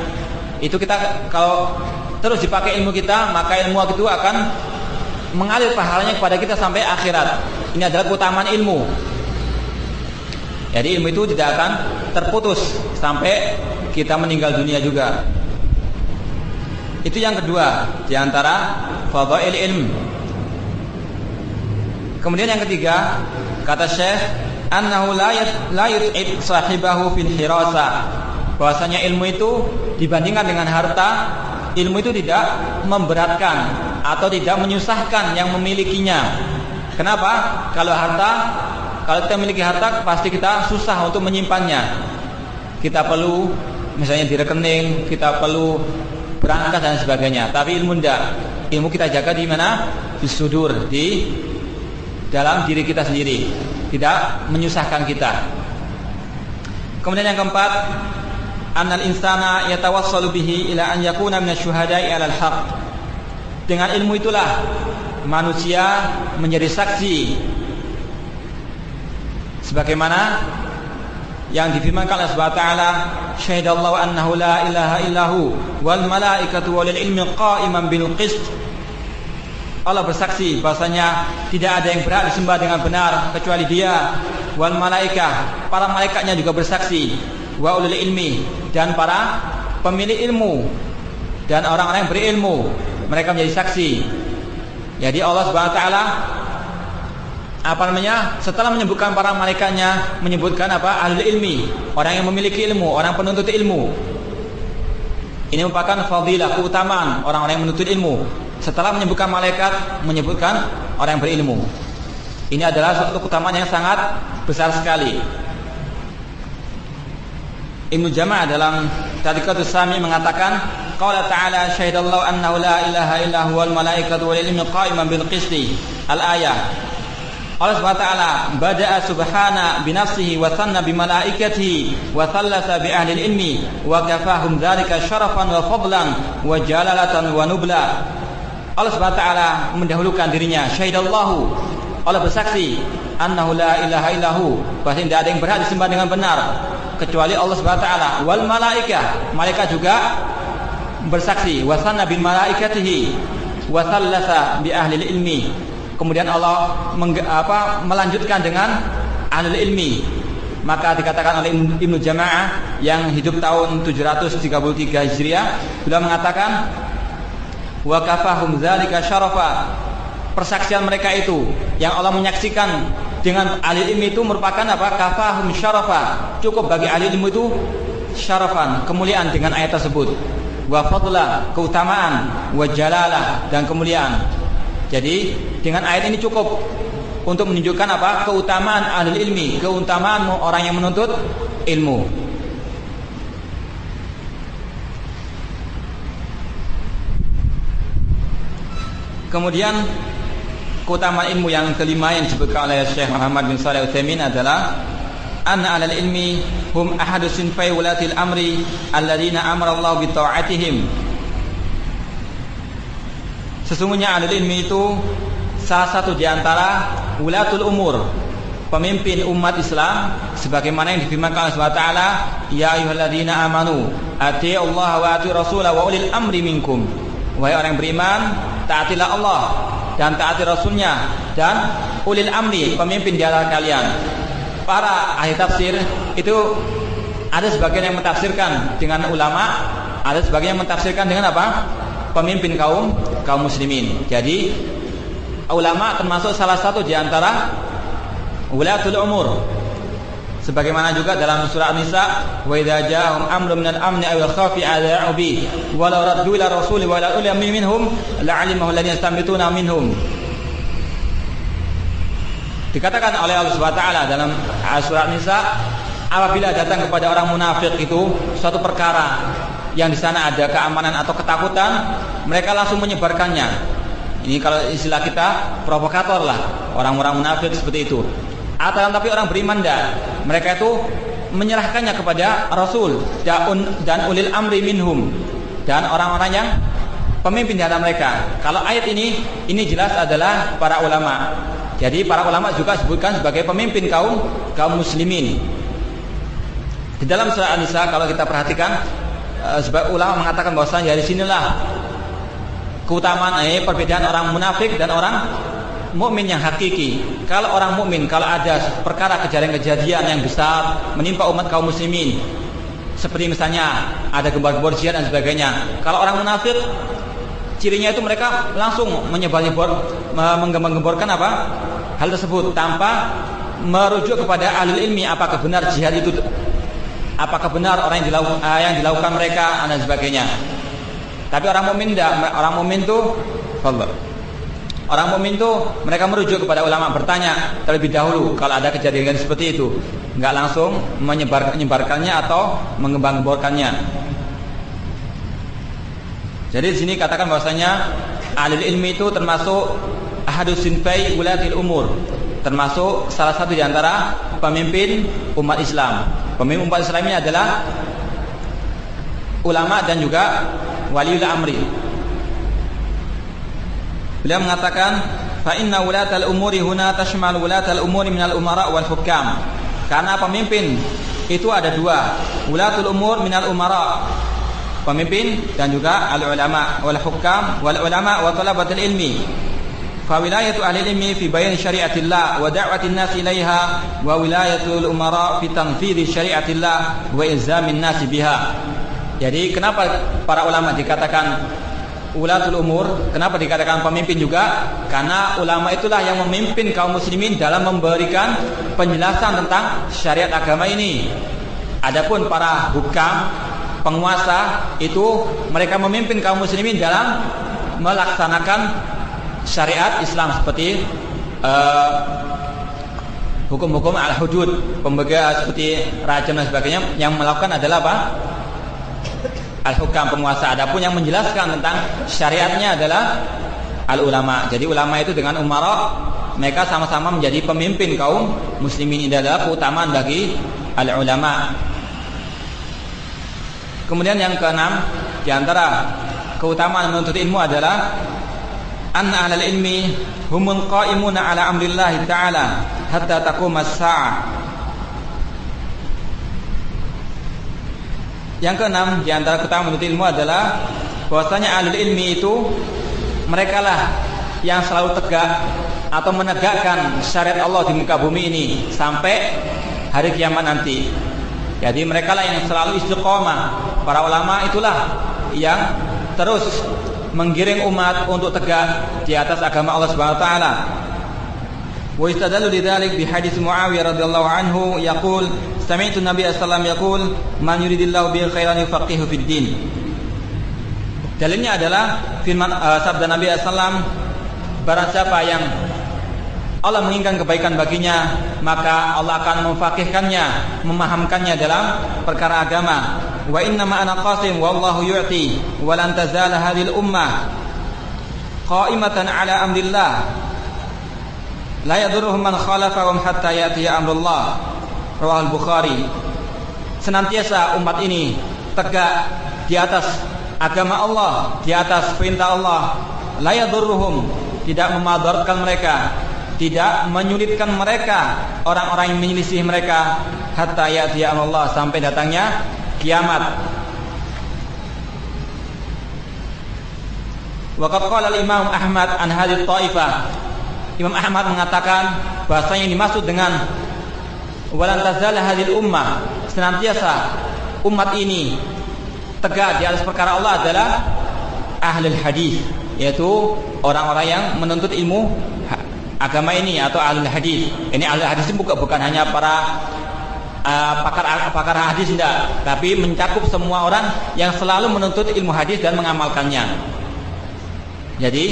Itu kita kalau terus dipakai ilmu kita, maka ilmu itu akan mengalir pahalanya kepada kita sampai akhirat. Ini adalah keutamaan ilmu. Jadi ilmu itu tidak akan terputus sampai kita meninggal dunia juga. Itu yang kedua di antara fadhail ilm. Kemudian yang ketiga, kata Syekh, annahu la yut'ib sahibahu fil hirasa. Bahwasanya ilmu itu dibandingkan dengan harta, ilmu itu tidak memberatkan atau tidak menyusahkan yang memilikinya. Kenapa? Kalau kita memiliki harta, pasti kita susah untuk menyimpannya. Kita perlu misalnya di rekening, kita perlu berangkas dan sebagainya. Tapi ilmu tidak. Ilmu kita jaga di mana? Di sudur, di dalam diri kita sendiri, tidak menyusahkan kita. Kemudian yang keempat, annal insana yatawassalu bihi ila an yakuna minasyuhada'i 'alal haqq. Dengan ilmu itulah manusia menjadi saksi sebagaimana yang difirmankan oleh Subhanahu wa taala, syahidallahu annahu la ilaha illahu wal malaikatu walil ilmi qa'iman bil qist. Allah bersaksi bahwasanya tidak ada yang berhak disembah dengan benar kecuali Dia, wal malaikah, para malaikatnya juga bersaksi, wa ulul ilmi, dan para pemilik ilmu dan orang-orang yang berilmu, mereka menjadi saksi. Jadi Allah Subhanahu wa taala setelah menyebutkan para malaikatnya, menyebutkan ahlul ilmi, orang yang memiliki ilmu, orang penuntut ilmu. Ini merupakan fadilah, keutamaan orang-orang yang menuntut ilmu. Setelah menyebutkan malaikat, menyebutkan orang yang berilmu. Ini adalah suatu keutamaan yang sangat besar sekali. Ibnu Jama'ah dalam Tadqiqatus Sami mengatakan, qala ta'ala syahidallahu annahu la ilaha illa huwal malaikatu wal ilmu qa'iman bil qisti. Al-ayah. Allah Subhanahu wa taala bada'a subhana bi nafsihi wa thanna bi malaikatihi wa thallasa bi ahli ilmi wa kafahum dzalika syarafan wa fadlan wa jalalatan wa nubla. Allah Subhanahu wa taala mendahulukan dirinya, syahidallahu, Allah bersaksi, annahu la ilaha illahu, bahwa tidak ada yang berhak disembah dengan benar kecuali Allah Subhanahu wa taala, wal malaikah, malaikat juga bersaksi, wa thanna bil malaikatihi wa thallasa bi ahli ilmi. Kemudian Allah melanjutkan dengan ahli ilmi. Maka dikatakan oleh Ibnu Jama'ah yang hidup tahun 733 Hijriah, beliau mengatakan, wa kafahum dzalika syarafa. Persaksian mereka itu yang Allah menyaksikan dengan ahli ilmi itu merupakan kafahum syarafa. Cukup bagi ahli ilmu itu syarafan, kemuliaan dengan ayat tersebut. Wa fadla, keutamaan, wa jalalah, dan kemuliaan. Jadi dengan ayat ini cukup untuk menunjukkan keutamaan ahli ilmi, keutamaan orang yang menuntut ilmu. Kemudian keutamaan ilmu yang kelima yang disebutkan oleh Syekh Muhammad bin Shalih Al-Utsaimin adalah anna 'alal ilmi hum ahadu sinfai wulatil amri alladziina amara Allah bi ta'atihim. Sesungguhnya ahli ilmi itu salah satu di antara wulatul umur, pemimpin umat Islam, sebagaimana yang difirmankan Allah Subhanahu wa taala, ya ayyuhalladzina amanu atiiullaha wa atiiur rasulah wa ulil amri minkum. Wahai orang yang beriman, taatilah Allah dan taati Rasulnya dan ulil amri, pemimpin di antara kalian. Para ahli tafsir itu ada sebagian yang mentafsirkan dengan ulama, ada sebagian yang mentafsirkan dengan pemimpin kaum muslimin. Jadi ulama termasuk salah satu di antara wulatul umur. Sebagaimana juga dalam surah An-Nisa, wa idza ja'ahum amrun minal amni aw al-khawfi adza'u bi wa law raddu ila rasuli wa ila ulil minhum la'alimahu alladhina yastanbituna minhum. Dikatakan oleh Allah Subhanahu wa taala dalam surah An-Nisa, apabila datang kepada orang munafik itu suatu perkara yang di sana ada keamanan atau ketakutan, mereka langsung menyebarkannya. Ini kalau istilah kita provokator lah, orang-orang munafik seperti itu. Tapi orang beriman tidak, mereka itu menyerahkannya kepada Rasul dan ulil amri minhum, dan orang-orang yang pemimpin di antara mereka. Kalau ayat ini jelas adalah para ulama. Jadi para ulama juga disebutkan sebagai pemimpin kaum muslimin. Di dalam surah An-Nisa kalau kita perhatikan, sebab ulama mengatakan bahwasanya dari sinilah keutamaan perbedaan orang munafik dan orang mukmin yang hakiki. Kalau orang mukmin, kalau ada perkara kejadian-kejadian yang besar menimpa umat kaum muslimin, seperti misalnya ada gembar-gembor jihad dan sebagainya. Kalau orang munafik, cirinya itu mereka langsung menggembar-gemborkan hal tersebut tanpa merujuk kepada ahli ilmi, apakah benar jihad itu, apakah benar orang yang dilakukan mereka dan sebagainya. Tapi orang mukmin tidak. Orang mukmin tuh mereka merujuk kepada ulama, bertanya terlebih dahulu kalau ada kejadian seperti itu, enggak langsung menyebarkannya atau menggembar-gemborkannya. Jadi di sini katakan bahwasanya ahli ilmi itu termasuk ahadus sinfai ulatil umur, termasuk salah satu di antara pemimpin umat Islam. Pemimpin umat Islam ini adalah ulama dan juga waliul amri. Beliau mengatakan, fa inna wulatal umuri huna tashmal wulatal umuri minal umara wal hukam. Karena pemimpin itu ada dua, wulatul umur minal umara, pemimpin, dan juga al ulama wal hukam, wal ulama wa talabatul ilmi. Fa wilayatu ahli ilmi fi bayan syariatillah wa da'watin nas ilaiha, wa wilayatul umara fi tanfidhi syariatillah wa ilzamin nas biha. Jadi kenapa para ulama dikatakan ulatul umur? Kenapa dikatakan pemimpin juga? Karena ulama itulah yang memimpin kaum muslimin dalam memberikan penjelasan tentang syariat agama ini. Adapun para hukam, penguasa, itu mereka memimpin kaum muslimin dalam melaksanakan syariat Islam seperti hukum-hukum al-hudud, pembegal seperti rajam dan sebagainya. Yang melakukan adalah apa? Al-hukam, penguasa. Adapun yang menjelaskan tentang syariatnya adalah al-ulama. Jadi ulama itu dengan umara, mereka sama-sama menjadi pemimpin kaum muslimin. Ini adalah keutamaan bagi al-ulama. Kemudian yang keenam, di antara keutamaan menuntut ilmu adalah anna ahlal ilmi humul qa'imuna ala amrillah ta'ala hatta taqumas sa'ah. Yang keenam, di antara keutamaan menuntut ilmu adalah bahwasanya ahli ilmi itu mereka lah yang selalu tegak atau menegakkan syariat Allah di muka bumi ini sampai hari kiamat nanti. Jadi mereka lah yang selalu istiqomah. Para ulama itulah yang terus menggiring umat untuk tegak di atas agama Allah Subhanahu wa taala. Wa istadallu lidzalik bi hadits Muawiyah radhiyallahu anhu yaqul sami'tu Nabi sallallahu alaihi wasallam yaqul man yuridillahu bihi khairan yufaqihu fid din. Dalilnya adalah firman sabda Nabi sallallahu alaihi wasallam, barang siapa yang Allah menginginkan kebaikan baginya, maka Allah akan memfaqihkannya, memahamkannya dalam perkara agama. Wa inna ma ana qasim wallahu yu'ti wa lan tazala hadhil ummah qa'imatan ala amrillah la yadurruhum man khalafahum hatta ya'ti amrullah. Rawahul Bukhari. Senantiasa umat ini tegak di atas agama Allah, di atas perintah Allah. La yadurruhum, tidak memadaratkan mereka, tidak menyulitkan mereka orang-orang yang menyelisih mereka, hatta ya'ti amrullah, sampai datangnya kiamat. Waqad qala al-Imam Ahmad an hadhihi taifah. Imam Ahmad mengatakan bahasanya yang dimaksud dengan walan tazal hadhil ummah, senantiasa umat ini tegak di atas perkara Allah, adalah ahlul hadis, yaitu orang-orang yang menuntut ilmu agama ini atau ahlul hadis. Ini ahlul hadis bukan hanya para pakar hadis, tidak, tapi mencakup semua orang yang selalu menuntut ilmu hadis dan mengamalkannya. Jadi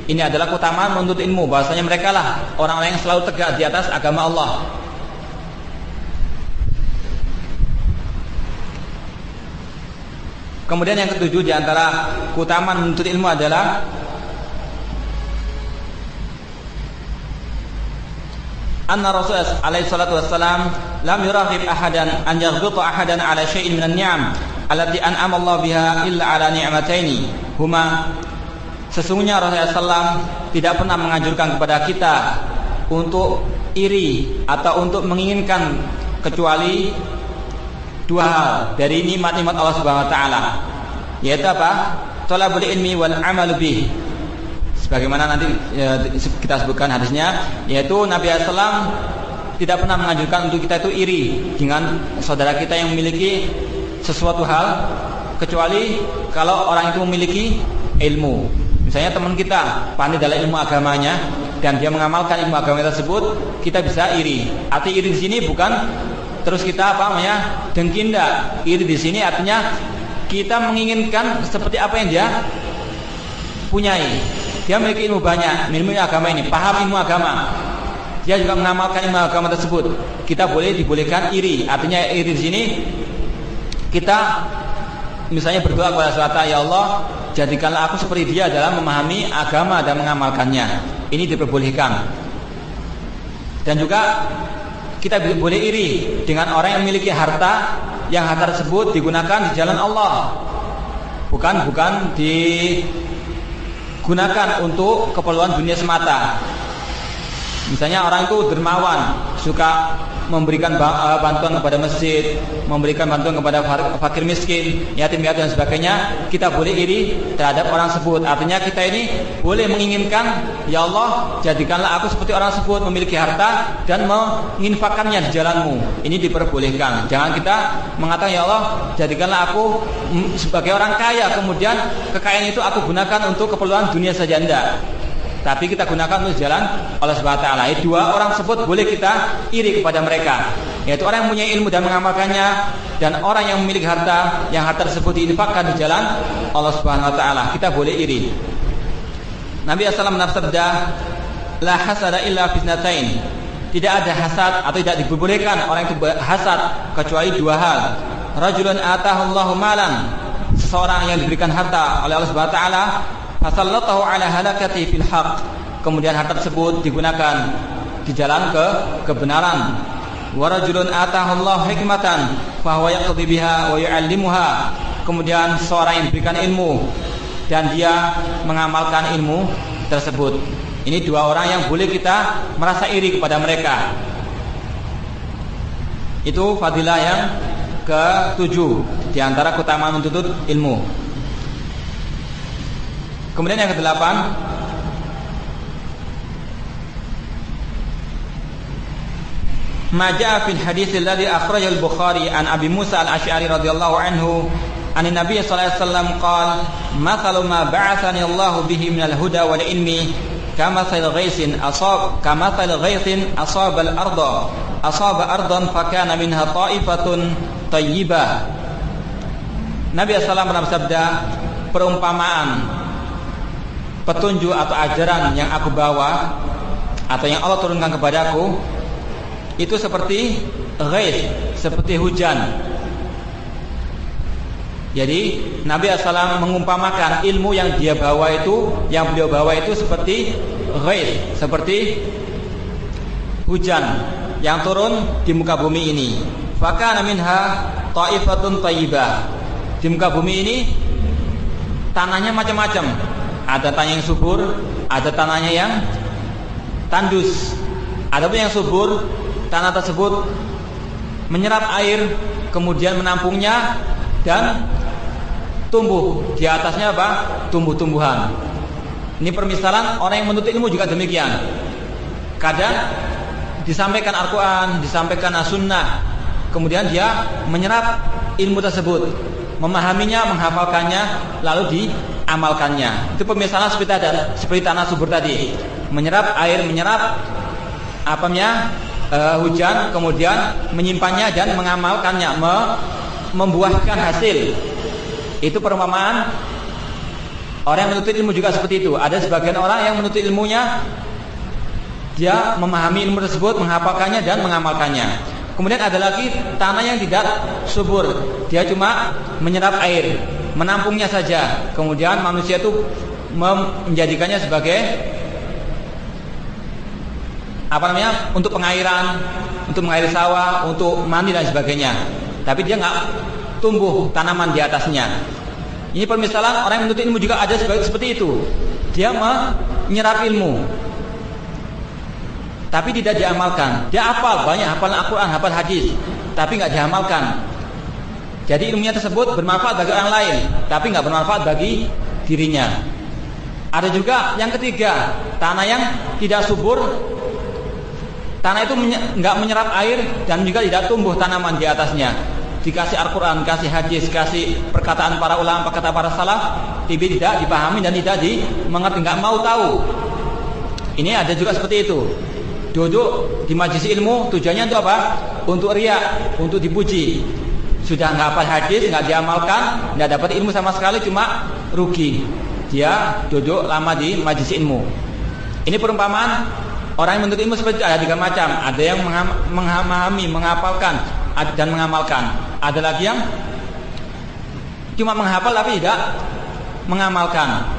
ini adalah keutamaan menuntut ilmu, bahwasanya mereka lah orang-orang yang selalu tegak di atas agama Allah. Kemudian yang ketujuh, di antara keutamaan menuntut ilmu adalah anna Rasulullah alaihi salatu wassalam lam yuraghib ahadan an yaghbita ahadan ala syai'in minan ni'am allati an'ama Allah biha illa ala ni'mataini huma. Sesungguhnya Rasulullah SAW tidak pernah menganjurkan kepada kita untuk iri atau untuk menginginkan kecuali dua hal dari nikmat-nikmat Allah Subhanahu wa taala, yaitu apa? Talabul ilmi wal amal bih, Sebagaimana nanti kita sebutkan hadisnya, yaitu Nabi SAW tidak pernah menganjurkan untuk kita itu iri dengan saudara kita yang memiliki sesuatu hal, kecuali kalau orang itu memiliki ilmu. Misalnya teman kita pandai dalam ilmu agamanya dan dia mengamalkan ilmu agama tersebut, kita bisa iri. Arti iri di sini bukan terus kita dengki, enggak. Iri di sini artinya kita menginginkan seperti apa yang dia punyai. Dia memiliki ilmu banyak, ilmu agama ini, paham ilmu agama. Dia juga mengamalkan ilmu agama tersebut. Kita dibolehkan iri. Artinya iri di sini kita misalnya berdoa kepada Allah, ya Allah, jadikanlah aku seperti dia dalam memahami agama dan mengamalkannya. Ini diperbolehkan. Dan juga kita boleh iri dengan orang yang memiliki harta, yang harta tersebut digunakan di jalan Allah. Bukan digunakan untuk keperluan dunia semata. Misalnya orang itu dermawan, suka memberikan bantuan kepada masjid, memberikan bantuan kepada fakir miskin, yatim piatu dan sebagainya. Kita boleh iri terhadap orang tersebut. Artinya kita ini boleh menginginkan, ya Allah, jadikanlah aku seperti orang tersebut, memiliki harta dan menginfakkannya di jalanmu. Ini diperbolehkan. Jangan kita mengatakan, ya Allah, jadikanlah aku sebagai orang kaya, kemudian kekayaan itu aku gunakan untuk keperluan dunia saja. Enggak. Tapi kita gunakan untuk jalan Allah Subhanahu wa taala. Dua orang tersebut boleh kita iri kepada mereka, yaitu orang yang punya ilmu dan mengamalkannya, dan orang yang memiliki harta, yang harta tersebut diinfakkan di jalan Allah Subhanahu wa taala. Kita boleh iri. Nabi sallallahu alaihi wasallam bersabda, la hasada illa fitnatain. Tidak ada hasad atau tidak diperbolehkan orang itu hasad kecuali dua hal. Rajulun atahu Allahu malan, seseorang yang diberikan harta oleh Allah Subhanahu wa taala, fasallatahu ala halakati fil haq, kemudian harta tersebut digunakan di jalan kebenaran. Wa rajulun atahu Allah hikmatan fa huwa yaqdi biha wa yu'allimuha, kemudian seorang yang diberikan ilmu dan dia mengamalkan ilmu tersebut. Ini dua orang yang boleh kita merasa iri kepada mereka. Itu fadilah yang ke-7 di antara keutamaan menuntut ilmu. Kemudian yang ke-8, ma jaa fil hadits alladhi akhrajahu al-Bukhari an Abi Musa al-Asy'ari radhiyallahu anhu an Nabi sallallahu alaihi wasallam qala mathalu ma ba'athani Allah bihi min al-huda wal ilmi kamathal ghaisin asaba ardan fakana minha ta'ifatun thayyibah. Nabi sallallahu alaihi wasallam bersabda, perumpamaan petunjuk atau ajaran yang aku bawa atau yang Allah turunkan kepadaku itu seperti ghais, seperti hujan. Jadi Nabi SAW mengumpamakan ilmu yang dia bawa itu, yang beliau bawa itu seperti ghais, seperti hujan yang turun di muka bumi ini. Fakana minha ta'ifatun thayyibah. Di muka bumi ini tanahnya macam-macam. Ada tanah yang subur, ada tanahnya yang tandus. Ada pun yang subur, tanah tersebut menyerap air, kemudian menampungnya dan tumbuh di atasnya tumbuh-tumbuhan. Ini permisalan orang yang menuntut ilmu juga demikian. Kadang disampaikan Al-Quran, disampaikan As-Sunnah, kemudian dia menyerap ilmu tersebut, memahaminya, menghafalkannya, lalu diamalkannya. Itu pemisalan seperti tanah subur tadi, menyerap air, menyerap hujan, kemudian menyimpannya dan mengamalkannya, membuahkan hasil. Itu perumpamaan orang yang menuntut ilmu juga seperti itu. Ada sebagian orang yang menuntut ilmunya, dia memahami ilmu tersebut, menghafalkannya dan mengamalkannya. Kemudian ada lagi tanah yang tidak subur, dia cuma menyerap air, menampungnya saja. Kemudian manusia itu menjadikannya sebagai untuk pengairan, untuk mengairi sawah, untuk mandi dan sebagainya. Tapi dia nggak tumbuh tanaman di atasnya. Ini permisalan orang yang menuntut ilmu juga ada seperti itu. Dia menyerap ilmu, tapi tidak diamalkan. Dia hafal banyak, hafal Al-Quran, hafal hadis, tapi nggak diamalkan. Jadi ilmunya tersebut bermanfaat bagi orang lain, tapi nggak bermanfaat bagi dirinya. Ada juga yang ketiga, tanah yang tidak subur. Tanah itu enggak menyerap air dan juga tidak tumbuh tanaman di atasnya. Dikasih Al-Quran, kasih hadis, kasih perkataan para ulama, perkataan para salaf, tapi tidak dipahami dan tidak dimengerti, enggak mau tahu. Ini ada juga seperti itu. Duduk di majelis ilmu tujuannya untuk apa? Untuk riya, untuk dipuji. Sudah enggak hafal hadis, enggak diamalkan, enggak dapat ilmu sama sekali, cuma rugi. Dia duduk lama di majelis ilmu. Ini perumpamaan orang yang menuntut ilmu seperti itu. Ada tiga macam. Ada yang memahami, menghafalkan dan mengamalkan. Ada lagi yang cuma menghafal tapi tidak mengamalkan.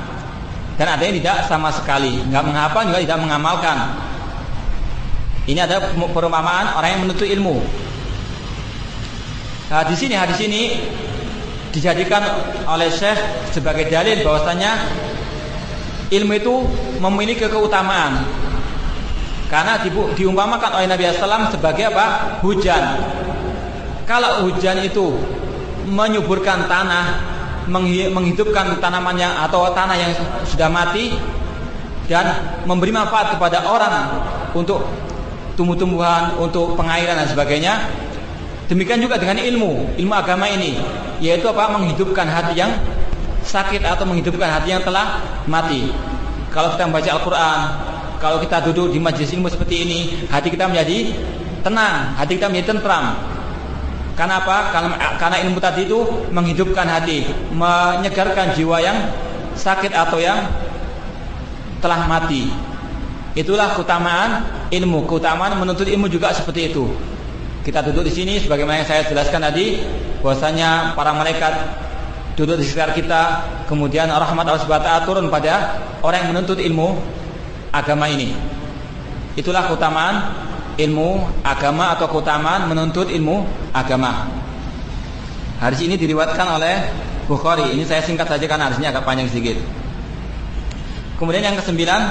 Dan ada yang tidak sama sekali, enggak menghafal juga tidak mengamalkan. Ini ada perumpamaan orang yang menuntut ilmu. Hadis ini dijadikan oleh Syekh sebagai dalil bahwasanya ilmu itu memiliki keutamaan. Karena diumpamakan oleh Nabi SAW sebagai apa? Hujan. Kalau hujan itu menyuburkan tanah, menghidupkan tanaman atau tanah yang sudah mati dan memberi manfaat kepada orang untuk tumbuh-tumbuhan, untuk pengairan dan sebagainya. Demikian juga dengan ilmu agama ini, yaitu apa? Menghidupkan hati yang sakit atau menghidupkan hati yang telah mati. Kalau kita membaca Al-Quran, kalau kita duduk di majelis ilmu seperti ini, hati kita menjadi tenang, hati kita menjadi tentram. Karena apa? Karena ilmu tadi itu menghidupkan hati, menyegarkan jiwa yang sakit atau yang telah mati. Itulah keutamaan ilmu. Keutamaan menuntut ilmu juga seperti itu. Kita duduk di sini sebagaimana yang saya jelaskan tadi, bahwasanya para malaikat duduk di sekitar kita, kemudian rahmat Allah Subhanahu wa taala turun pada orang yang menuntut ilmu agama ini. Itulah keutamaan ilmu agama atau keutamaan menuntut ilmu agama. Hadis ini diriwayatkan oleh Bukhari. Ini saya singkat saja karena hadisnya agak panjang sedikit. Kemudian yang kesembilan,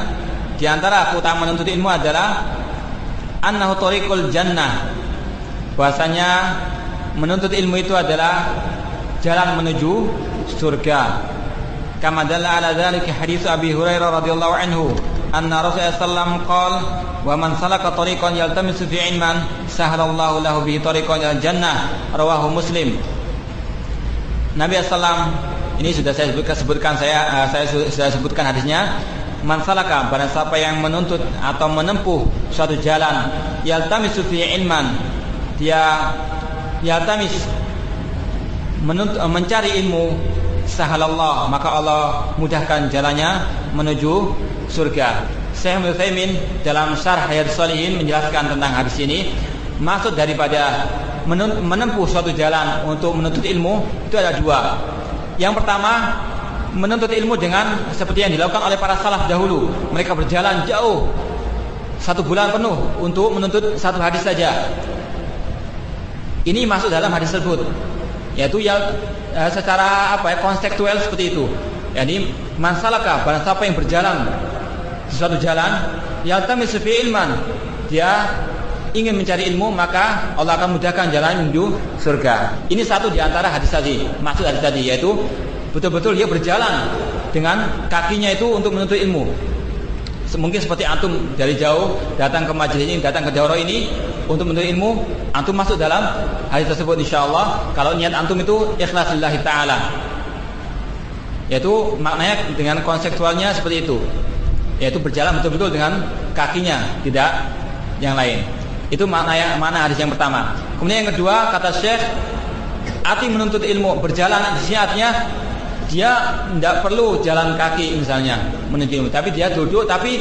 di antara keutamaan menuntut ilmu adalah annahu thariqul jannah. Bahwasanya menuntut ilmu itu adalah jalan menuju surga. Kama dalla ala dzalika hadits Abi Hurairah radhiyallahu anhu anna Rasulullah sallallahu alaihi wasallam qala wa man salaka tariqan yaltamisu fi ilman sahalallahu lahu bihi tariqan ilal jannah, rawahu Muslim. Nabi sallallahu ini sudah saya sebutkan saya sudah sebutkan hadisnya. Man salaka, barang siapa yang menuntut atau menempuh suatu jalan, yaltamisu fi ilman, dia yaltamis mencari ilmu, sahalallah, maka Allah mudahkan jalannya menuju surga. Syekh Ibnu Utsaimin dalam Syarh Riyadhus Shalihin menjelaskan tentang hadis ini. Maksud daripada menempuh suatu jalan untuk menuntut ilmu itu ada dua. Yang pertama, menuntut ilmu dengan seperti yang dilakukan oleh para salaf dahulu. Mereka berjalan jauh 1 bulan penuh untuk menuntut satu hadis saja. Ini masuk dalam hadis tersebut, yaitu secara konseptual seperti itu. Yani man salaka, barang siapa yang berjalan di suatu jalan, yaltamisu fi ilman, dia ingin mencari ilmu, maka Allah akan mudahkan jalan menuju surga. Ini satu di antara hadis tadi, maksud hadis tadi, yaitu betul-betul dia berjalan dengan kakinya itu untuk menuntut ilmu. Mungkin seperti antum dari jauh datang ke majelis ini, datang ke daurah ini untuk menuntut ilmu, antum masuk dalam hadis tersebut insyaallah kalau niat antum itu ikhlas lillahi ta'ala. Yaitu maknanya dengan konseptualnya seperti itu, yaitu berjalan betul-betul dengan kakinya, tidak yang lain. Itu mana hadis yang pertama. Kemudian yang kedua, kata Syekh, arti menuntut ilmu berjalan di sini artinya dia tidak perlu jalan kaki misalnya menuju ilmu, tapi dia duduk, tapi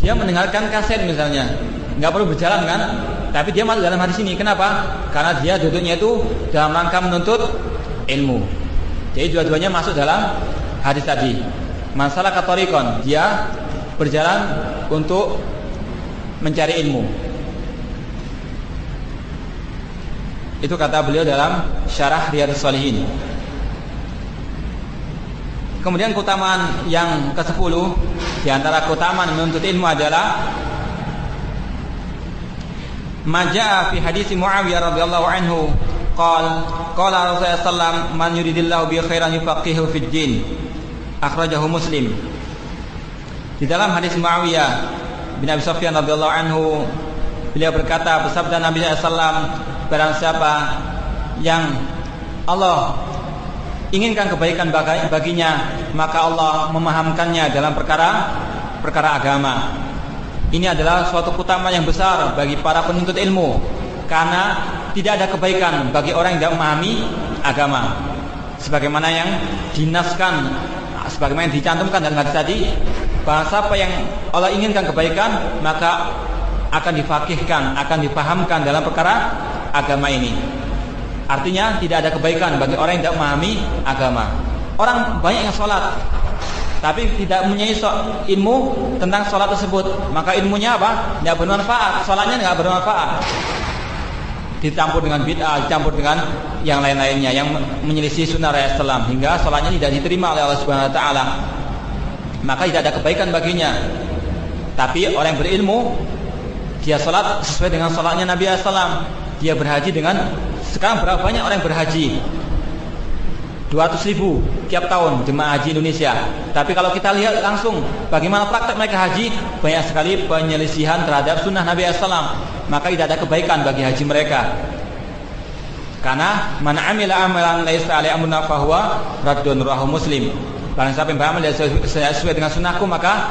dia mendengarkan kaset misalnya, nggak perlu berjalan kan, tapi dia masuk dalam hadis ini. Kenapa? Karena dia duduknya itu dalam rangka menuntut ilmu. Jadi dua-duanya masuk dalam hadis tadi. Masalah katorikon, dia berjalan untuk mencari ilmu. Itu kata beliau dalam Syarah Riyadhus Shalihin. Kemudian keutamaan yang ke-10 di antara keutamaan menuntut ilmu adalah majaa fi hadis Muawiyah radhiyallahu anhu qala Rasulullah sallallahu man yuridillahu bi khairan yufaqihu fid din, akhrajahu Muslim. Di dalam hadis Muawiyah bin Abi Sufyan radhiyallahu anhu, beliau berkata, bersabda Nabi SAW, barang siapa yang Allah inginkan kebaikan baginya, maka Allah memahamkannya dalam perkara agama. Ini adalah suatu keutamaan yang besar bagi para penuntut ilmu, karena tidak ada kebaikan bagi orang yang tidak memahami agama. Sebagaimana yang dinaskan, sebagaimana yang dicantumkan dalam hadis tadi, bahwa siapa yang Allah inginkan kebaikan, maka akan difaqihkan, akan dipahamkan dalam perkara agama ini. Artinya tidak ada kebaikan bagi orang yang tidak memahami agama. Orang banyak yang sholat, tapi tidak mempunyai ilmu tentang sholat tersebut, maka ilmunya apa? Tidak bermanfaat, sholatnya tidak bermanfaat. Dicampur dengan bid'ah, dicampur dengan yang lain-lainnya yang menyelisih sunnah Rasulullah, hingga sholatnya tidak diterima oleh Allah Subhanahu Wa Taala. Maka tidak ada kebaikan baginya. Tapi orang yang berilmu, dia sholat sesuai dengan sholatnya Nabi SAW. Dia berhaji dengan, sekarang berapa banyak orang yang berhaji? 200.000 tiap tahun jemaah haji Indonesia. Tapi kalau kita lihat langsung bagaimana praktek mereka haji, banyak sekali penyelisihan terhadap sunnah Nabi SAW. Maka tidak ada kebaikan bagi haji mereka. Karena man amila amalan laisa alaihi amruna fahuwa raddun, rawahu Muslim. Barang siapa yang beramal sesuai dengan sunnahku, maka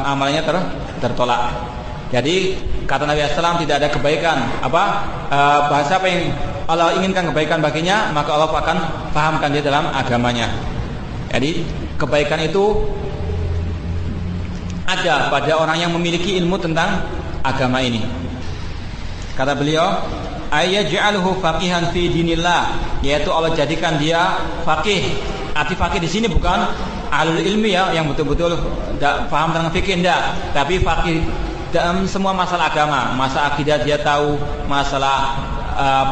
amalannya tertolak. Jadi kata Nabi SAW, tidak ada kebaikan bahasa apa yang Allah inginkan kebaikan baginya, maka Allah akan fahamkan dia dalam agamanya. Jadi kebaikan itu ada pada orang yang memiliki ilmu tentang agama ini. Kata beliau, ayyaj'aluhu faqihan fi dinillah, yaitu Allah jadikan dia faqih. Arti faqih di sini bukan alul ilmi ya, yang betul-betul paham tentang fikih, enggak, tapi faqih dalam semua masalah agama. Masalah akidah dia tahu, masalah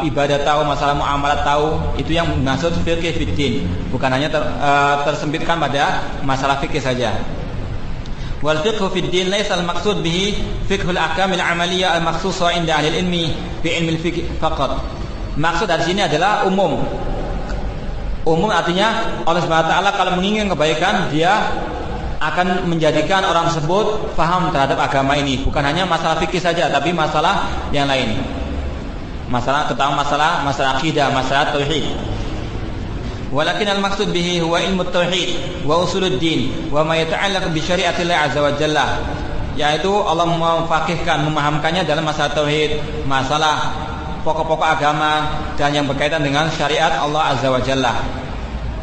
ibadah tahu, masalah muamalat tahu. Itu yang maksud fikih fiddin, bukan hanya tersempitkan pada masalah fikih saja. Wal fiqhu fiddin laisa al-maqsud bihi fiqhul ahkam al-amaliyah al-makhsusah inda ahli ilmi bi ilmi al-fiqh faqat. Maksud dari sini adalah umum. Umum artinya Allah Subhanahu wa taala kalau menginginkan kebaikan, dia akan menjadikan orang tersebut faham terhadap agama ini, bukan hanya masalah fikih saja, tapi masalah yang lain. Terutama masalah akidah, masalah tauhid. Walakin al-maqsud bihi huwa ilmu tauhid wa usuluddin wa ma yata'allaq bi syari'atillah azza wa jalla. Yaitu Allah memfaqihkan, memahamkannya dalam masalah tauhid, masalah pokok-pokok agama dan yang berkaitan dengan syariat Allah azza wa jalla.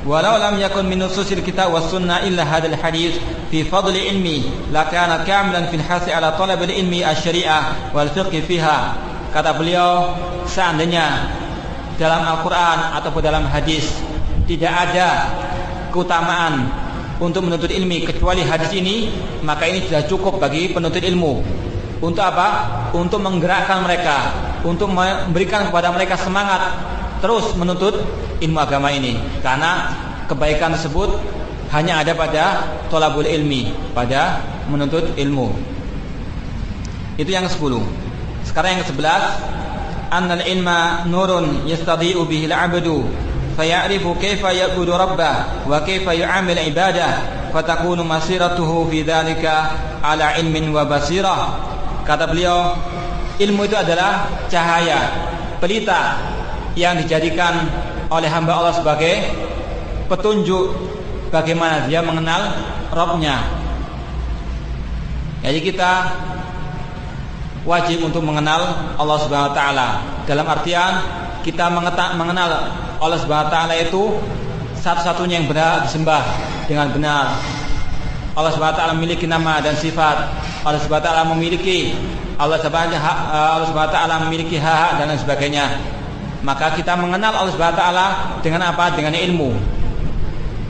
Walau lam yakun min nususil kitab was sunnah illa hadzal hadits fi fadli ilmi lakana kamilan fil hasi ala talab al ilmi asy-syari'ah wal fiqh fiha. Kata beliau, seandainya dalam Al-Qur'an ataupun dalam hadis tidak ada keutamaan untuk menuntut ilmi kecuali hadis ini, maka ini sudah cukup bagi penuntut ilmu. Untuk apa? Untuk menggerakkan mereka, untuk memberikan kepada mereka semangat terus menuntut ilmu agama ini. Karena kebaikan tersebut hanya ada pada thalabul ilmi, pada menuntut ilmu. Itu yang ke-10. Sekarang yang ke-11, annal ilma nurun yastadi'u bihi al-'abdu faya'rifu kaifa ya'budu rabbah wa kaifa yu'amil ibadah fatakunu masiratuhu fi dzalika ala ilmin wa basirah. Kata beliau, ilmu itu adalah cahaya, pelita yang dijadikan oleh hamba Allah sebagai petunjuk bagaimana dia mengenal Rabb-Nya. Jadi kita wajib untuk mengenal Allah Subhanahu wa taala. Dalam artian kita mengenal Allah Subhanahu wa taala itu satu-satunya yang benar disembah dengan benar. Allah Subhanahu wa taala memiliki nama dan sifat. Allah Subhanahu wa taala memiliki Allah Subhanahu wa taala memiliki hak dan lain sebagainya. Maka kita mengenal Allah Subhanahu wa taala dengan apa? Dengan ilmu.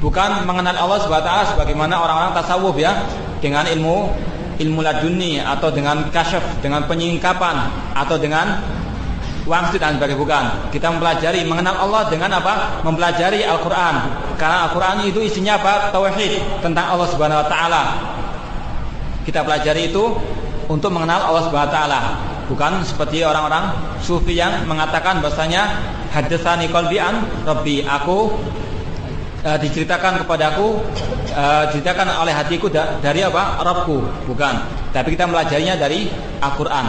Bukan mengenal Allah Subhanahu wa taala sebagaimana orang-orang tasawuf ya, dengan ilmu laduni atau dengan kasyaf, dengan penyingkapan atau dengan wangsit dan sebagainya. Bukan. Kita mempelajari mengenal Allah dengan apa? Mempelajari Al-Qur'an. Karena Al-Qur'an itu isinya apa? Tauhid tentang Allah Subhanahu wa taala. Kita pelajari itu untuk mengenal Allah Subhanahu wa taala. Bukan seperti orang-orang sufi yang mengatakan bahasanya hadatsani qalbi an rabbi, aku diceritakan kepadaku, diceritakan oleh hatiku dari apa? Rabbku, bukan. Tapi kita melajarinya dari Al-Quran.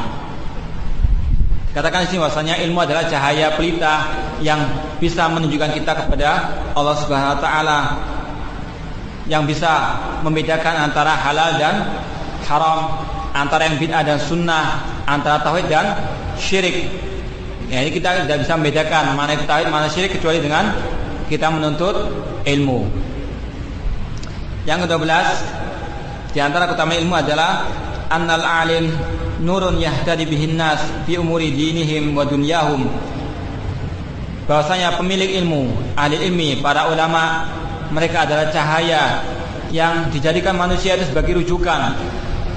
Katakan di sini bahwasanya ilmu adalah cahaya pelita yang bisa menunjukkan kita kepada Allah Subhanahu wa taala, yang bisa membedakan antara halal dan haram, antara yang bid'ah dan sunnah, antara tauhid dan syirik. Ya, ini kita tidak bisa membedakan mana tauhid mana syirik kecuali dengan kita menuntut ilmu. Yang ke-12 di antara keutamaan ilmu adalah annal alim nurun yahtadi bihin nas fi umuri dinihim wa dunyahum. Bahwasanya pemilik ilmu, ahli ilmi, para ulama, mereka adalah cahaya yang dijadikan manusia itu sebagai rujukan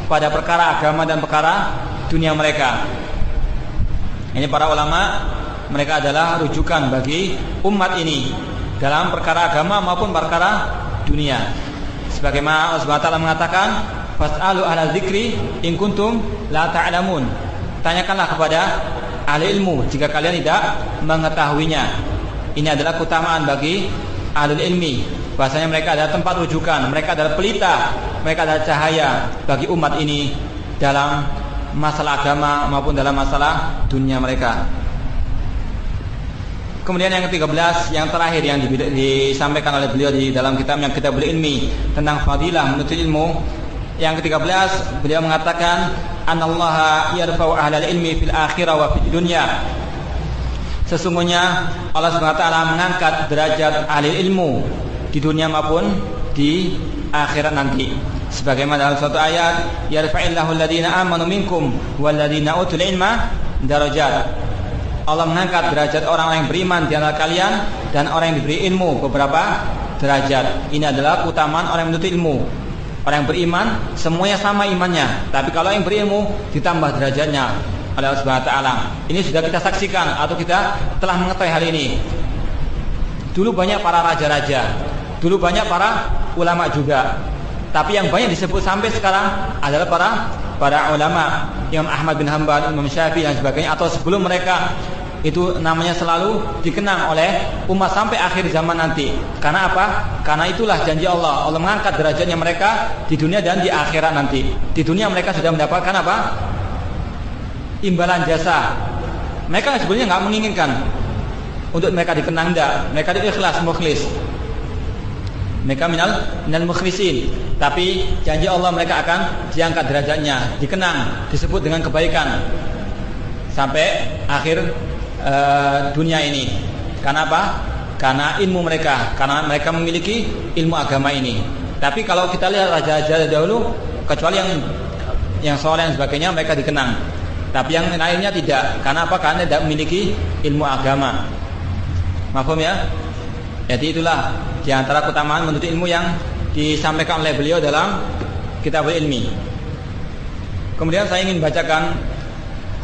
pada perkara agama dan perkara dunia mereka. Ini para ulama, mereka adalah rujukan bagi umat ini dalam perkara agama maupun perkara dunia. Sebagaimana Allah Subhanahu wa taala mengatakan, "Fas'alu ahla dzikri in kuntum la ta'lamun." Tanyakanlah kepada ahli ilmu jika kalian tidak mengetahuinya. Ini adalah keutamaan bagi ahli ilmi. Bahasanya mereka adalah tempat rujukan, mereka adalah pelita, mereka adalah cahaya bagi umat ini dalam masalah agama maupun dalam masalah dunia mereka. Kemudian yang ke-13, yang terakhir yang disampaikan oleh beliau di dalam kitab yang Kitabul Ilmi tentang fadilah menuntut ilmu. Yang ke-13, beliau mengatakan anallaha yarfa'u ahlal ilmi fil akhirah wa fid dunya. Sesungguhnya Allah Subhanahu wa taala mengangkat derajat ahli ilmu di dunia maupun di akhirat nanti. Sebagaimana dalam suatu ayat, yarfa'illahu alladhina amanu minkum walladhina utul ilma darajat. Allah mengangkat derajat orang-orang yang beriman di antara kalian dan orang yang diberi ilmu beberapa derajat. Ini adalah keutamaan orang yang menuntut ilmu. Orang yang beriman semuanya sama imannya, tapi kalau yang berilmu ditambah derajatnya oleh Allah Subhanahu wa taala. Ini sudah kita saksikan atau kita telah mengetahui hal ini. Dulu banyak para raja-raja, dulu banyak para ulama juga. Tapi yang banyak disebut sampai sekarang adalah para ulama, Imam Ahmad bin Hanbal, Imam Syafi'i dan sebagainya, atau sebelum mereka. Itu namanya selalu dikenang oleh umat sampai akhir zaman nanti. Karena apa? Karena itulah janji Allah. Allah mengangkat derajatnya mereka di dunia dan di akhirat nanti. Di dunia mereka sudah mendapatkan apa? Imbalan jasa. Mereka sebenarnya nggak menginginkan untuk mereka dikenang, enggak. Mereka itu ikhlas, mukhlis. Mereka minal mukhlisin. Tapi janji Allah mereka akan diangkat derajatnya, dikenang, disebut dengan kebaikan sampai akhir dunia ini. Karena apa? Karena ilmu mereka, karena mereka memiliki ilmu agama ini. Tapi kalau kita lihat raja-raja dahulu, kecuali yang soleh dan sebagainya, mereka dikenang. Tapi yang lainnya tidak. Karena apa? Karena tidak memiliki ilmu agama. Mafhum ya? Jadi itulah di antara keutamaan menuntut ilmu yang disampaikan oleh beliau dalam Kitabul Ilmi. Kemudian saya ingin bacakan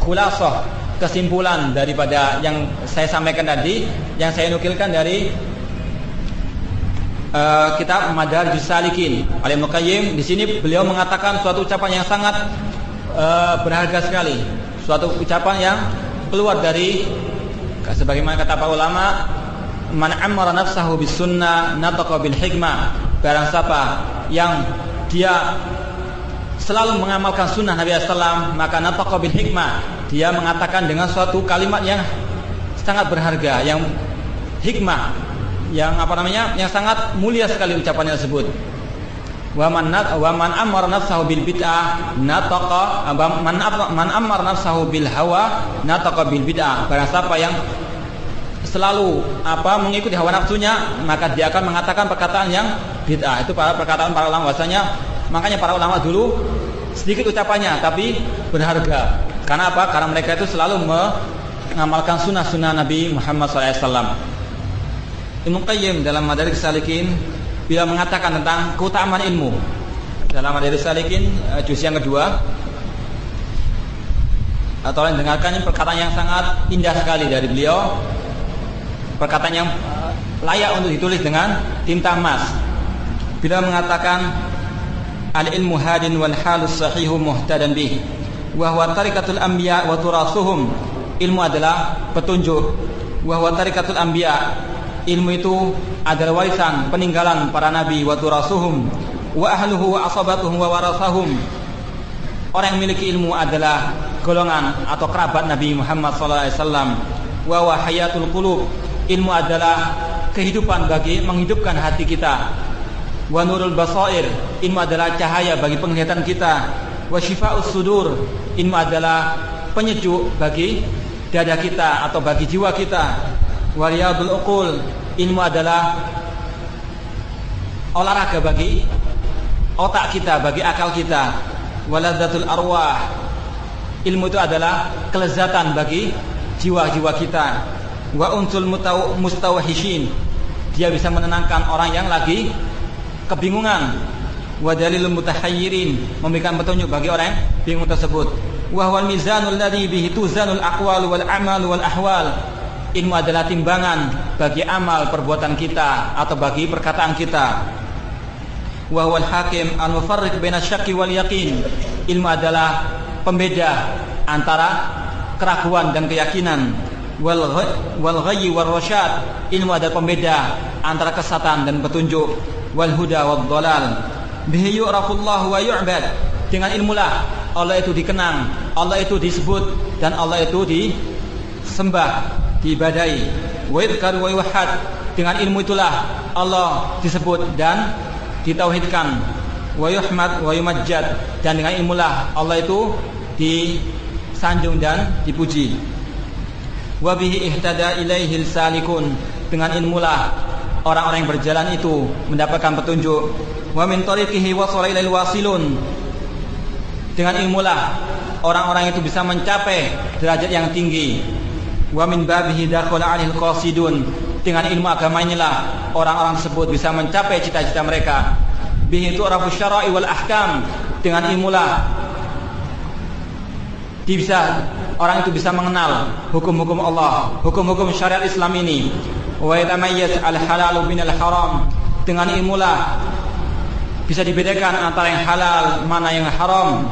khulasah, kesimpulan daripada yang saya sampaikan tadi, yang saya nukilkan dari kitab Madarijus Salikin oleh Ibnu Qayyim. Di sini beliau mengatakan suatu ucapan yang sangat berharga sekali, suatu ucapan yang keluar dari, sebagaimana kata para ulama, man amara nafsahu bis sunnah nataqa bil hikmah. Barang siapa yang dia selalu mengamalkan sunnah Nabi SAW, maka nataqa bil hikmah, dia mengatakan dengan suatu kalimat yang sangat berharga, yang hikmah, yang yang sangat mulia sekali ucapannya tersebut. Wa man amara nafsahu bil bid'ah nataqa man amara nafsahu bil hawa nataqa bil bid'ah. Barang siapa yang selalu mengikuti hawa nafsunya, maka dia akan mengatakan perkataan yang bid'ah. Itu perkataan para ulama bahasanya. Makanya para ulama dulu sedikit ucapannya tapi berharga. Karena apa? Karena mereka itu selalu mengamalkan sunnah-sunnah Nabi Muhammad SAW. Ibnu Qayyim dalam Madarijus Salikin bila mengatakan tentang keutamaan ilmu, dalam Madarijus Salikin juz yang kedua, tolong dengarkan perkataan yang sangat indah sekali dari beliau, perkataan yang layak untuk ditulis dengan tinta emas. Bila mengatakan al-ilmu hadin wal halus sahihu muhtadan bih wa huwa tariqatul anbiya wa turasuhum. Ilmu adalah petunjuk, wa huwa tariqatul anbiya, ilmu itu adalah warisan peninggalan para nabi wa turasuhum wa ahluhu wa asabatuhum wa warasahum. Orang yang memiliki ilmu adalah golongan atau kerabat Nabi Muhammad SAW. Wa hayatul qulub, ilmu adalah kehidupan bagi menghidupkan hati kita. Wa nurul basair, ilmu adalah cahaya bagi penglihatan kita. Wa shifa'us sudur, ilmu adalah penyejuk bagi dada kita atau bagi jiwa kita. Wa riyadul uqul, ilmu adalah olahraga bagi otak kita, bagi akal kita. Waladzatul arwah, ilmu itu adalah kelezatan bagi jiwa-jiwa kita. Wa unsul mustawhishin, dia bisa menenangkan orang yang lagi kebingungan. Wa dalilul mutahayyirin, memberikan petunjuk bagi orang yang bingung tersebut. Wa huwal mizanul ladzi bihi tuzanul aqwal wal a'mal wal ahwal, ilmu adalah timbangan bagi amal perbuatan kita atau bagi perkataan kita. Wa huwal hakim al-mufarriq baina syakki wal yaqin, ilmu adalah pembeda antara keraguan dan keyakinan. Wal ghayyi war rasyad, ilmu adalah pembeda antara kesesatan dan petunjuk. Wal huda wad dhalal, bihi yu'rafullahu wa yu'bad, dengan ilmulah Allah itu dikenang, Allah itu disebut, dan Allah itu disembah, diibadahi. Wa yudhkar wa yuwahhad, dengan ilmu itulah Allah disebut dan ditauhidkan. Wa yuhmad wa yumajjad, dan dengan ilmulah Allah itu disanjung dan dipuji. Wa bihi ihtada ilaihil salikun, dengan ilmulah orang-orang yang berjalan itu mendapatkan petunjuk. Wa min tariqihi wasala ilail wasilun, dengan ilmulah orang-orang itu bisa mencapai derajat yang tinggi. Wa min babihi dakhala 'alil qasidun, dengan ilmu agama inilah orang-orang tersebut bisa mencapai cita-cita mereka. Bihi tu'rafu syara'i wal ahkam, dengan ilmulah orang itu bisa mengenal hukum-hukum Allah, hukum-hukum syariat Islam ini. Wa yatamayyaz al-halalu minal haram, dengan ilmulah bisa dibedakan antara yang halal mana yang haram.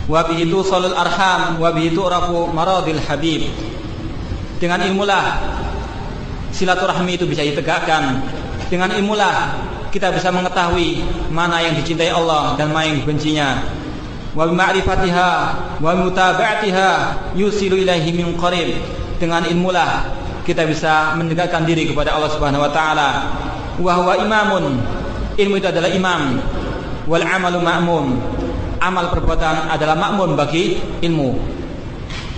Wa bihi tusalul arham wa bihi tu'rafu maradil habib, dengan ilmulah silaturahmi itu bisa ditegakkan. Dengan ilmulah kita bisa mengetahui mana yang dicintai Allah dan mana yang dibencinya. Wa bima'rifatiha wa mutaba'atiha yusilu ilaihi min qarib, dengan ilmulah kita bisa mendekatkan diri kepada Allah Subhanahu wa taala. Wa huwa imamun, ilmu itu adalah imam. Wal amalu ma'mum, amal perbuatan adalah makmum bagi ilmu.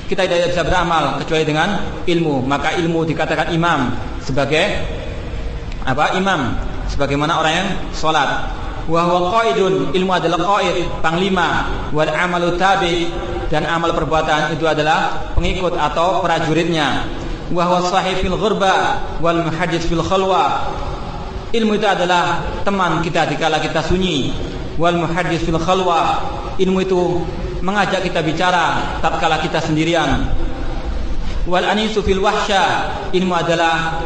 Kita tidak bisa beramal kecuali dengan ilmu, maka ilmu dikatakan imam sebagai apa? Imam, sebagaimana orang yang salat. Wa huwa qaidun, ilmu adalah qaid, panglima. Wal amalu tabi, dan amal perbuatan itu adalah pengikut atau prajuritnya. Wa huwa sahib fil ghurba wal muhaddits fil khalwa, ilmu itu adalah teman kita dikala kita sunyi. Wal muhaddits fil khalwa, ilmu itu mengajak kita bicara tatkala kita sendirian. Wal anisu fil wahsya, ilmu adalah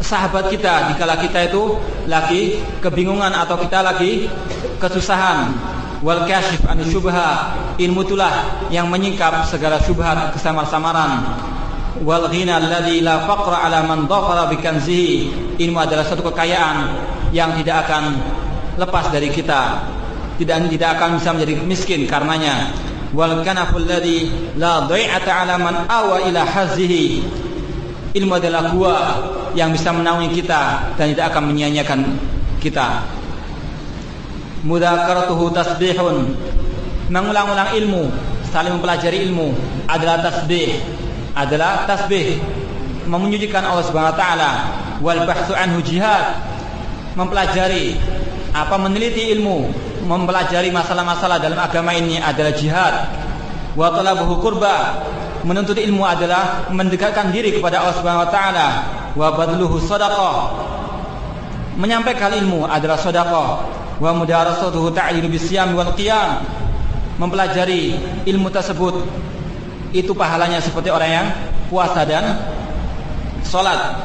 sahabat kita dikala kita itu lagi kebingungan atau kita lagi kesusahan. Wal kasyif an syubha, ilmu itulah yang menyingkap segala syubhat, kesamar-samaran. Wal ghina alladzi la faqra ala man dhafara bi kanzihi, ilmu adalah satu kekayaan yang tidak akan lepas dari kita, tidak akan bisa menjadi miskin karenanya. Wal kanaful ladzi la dhai'ata 'ala man awa ila hazzihi, ilmu adalah gua yang bisa menaungi kita dan tidak akan menyia-nyiakan kita. Mudzakaratuhu tasbihun, mengulang-ulang ilmu, saling mempelajari ilmu adalah tasbih, memujikan Allah Subhanahu wa taala. Wal bahtsu anhu jihad, mempelajari meneliti ilmu, mempelajari masalah-masalah dalam agama ini adalah jihad. Wa talabuhu qurba, menuntut ilmu adalah mendekatkan diri kepada Allah Subhanahu wa taala. Wa badluhu shadaqah, menyampaikan ilmu adalah sedekah. Wa mudarasatuhu ta'dilu bisyam wal qiyam, mempelajari ilmu tersebut itu pahalanya seperti orang yang puasa dan salat.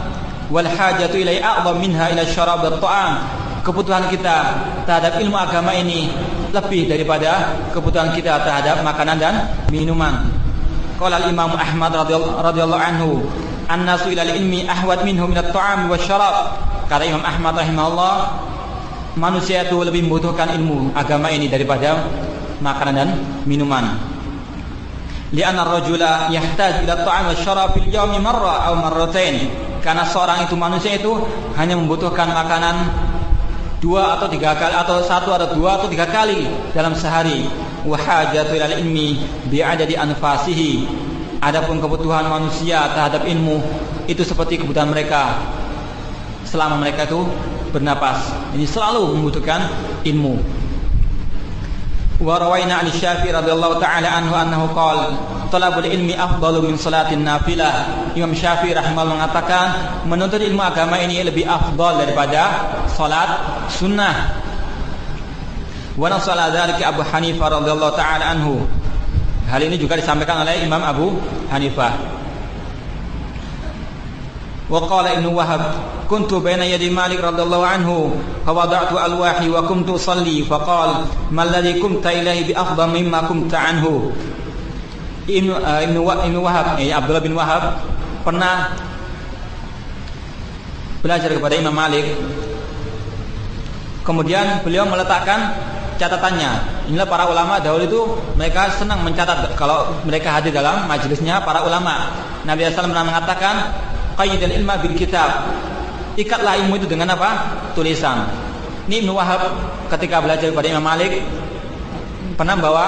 Wal hajatu ilai a'dham minha ila syarab wat ta'am, kebutuhan kita terhadap ilmu agama ini lebih daripada kebutuhan kita terhadap makanan dan minuman. Qala al-Imam Ahmad radhiyallahu anhu, "An-nasu ilal ilmi ahwat minhu minat ta'am wasyarab." Kata Imam Ahmad rahimahullah, manusia itu lebih membutuhkan ilmu agama ini daripada makanan dan minuman. Li'anna ar-rajula yahtaju ila at-ta'am wasyarab fil yawmi marra aw marratain. Karena seorang itu manusia itu hanya membutuhkan makanan 2 atau 3 kali, atau 1 atau 2 atau 3 kali dalam sehari. Wa hajatu ilal ilmi bi'adadi anfasihi. Adapun kebutuhan manusia terhadap ilmu itu seperti kebutuhan mereka selama mereka itu bernapas. Ini selalu membutuhkan ilmu. Wa rawaina 'an Syafi'i radhiyallahu ta'ala anhu annahu qala talabul ilmi afdalu min salatin nafilah. Imam Syafi'i rahimahullah mengatakan menuntut ilmu agama ini lebih afdal daripada salat sunnah. Wa nasala dzalika Abu Hanifah radhiyallahu ta'ala anhu. Hal ini juga disampaikan oleh Imam Abu Hanifah. Wa qala Ibnu Wahab kuntu baina yadi Malik radhiyallahu anhu fa wada'tu alwahi wa kuntu usalli fa qala mal ladzi kumta ilaihi bi afdal mimma kumta anhu. Ibnu Wahab, Abdullah bin Wahab pernah belajar kepada Imam Malik. Kemudian beliau meletakkan catatannya. Inilah para ulama dahulu itu mereka senang mencatat kalau mereka hadir dalam majelisnya para ulama. Nabi sallallahu alaihi wasallam pernah mengatakan qayyidul ilma bil kitab. Ikatlah ilmu itu dengan apa? Tulisan. Ini Ibnu Wahab ketika belajar kepada Imam Malik pernah bawa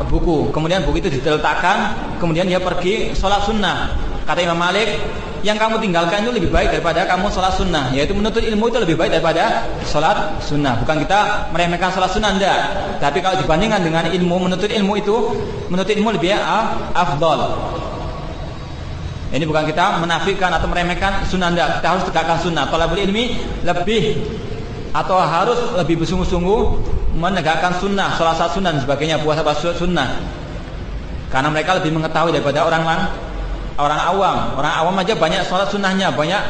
buku. Kemudian buku itu diletakkan, kemudian dia pergi sholat sunnah. Kata Imam Malik, yang kamu tinggalkan itu lebih baik daripada kamu sholat sunnah. Yaitu menuntut ilmu itu lebih baik daripada sholat sunnah. Bukan kita meremehkan sholat sunnah, enggak. Tapi kalau dibandingkan dengan ilmu, menuntut ilmu itu, menuntut ilmu lebih afdal. Ini bukan kita menafikan atau meremehkan sunnah, enggak. Kita harus tegakkan sunnah. Thalabul ilmi lebih atau harus lebih bersungguh-sungguh menegakkan sunnah, sholat sunnah dan sebagainya, puasa sunnah. Karena mereka lebih mengetahui daripada orang awam. Orang awam aja banyak sholat sunnahnya, banyak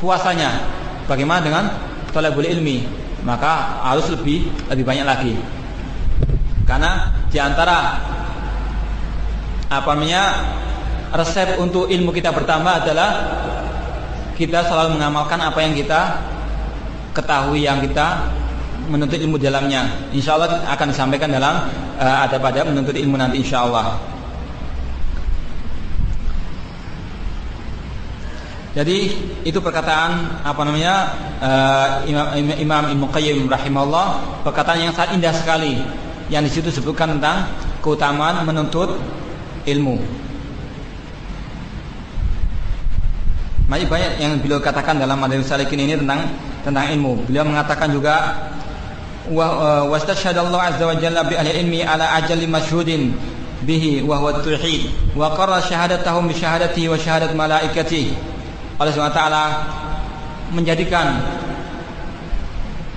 puasanya. Bagaimana dengan thalabul ilmi? Maka harus lebih banyak lagi. Karena diantara resep untuk ilmu kita bertambah adalah kita selalu mengamalkan apa yang kita ketahui, yang kita menuntut ilmu dalamnya. InsyaAllah akan disampaikan dalam adab-adab menuntut ilmu nanti insyaAllah. Jadi itu perkataan Imam Ibnu Qayyim rahimahullah, perkataan yang sangat indah sekali yang di situ disebutkan tentang keutamaan menuntut ilmu. Masih banyak yang beliau katakan dalam Madarijus Salikin ini tentang ilmu. Beliau mengatakan juga wastashhadallahu azza wa jalla bi ahli ilmi ala ajalli masyhudin bihi wa huwa at-tauhid wa qarra syahadatahum bi syahadatihi wa syahadat malaikatihi. Allah Subhanahu wa taala menjadikan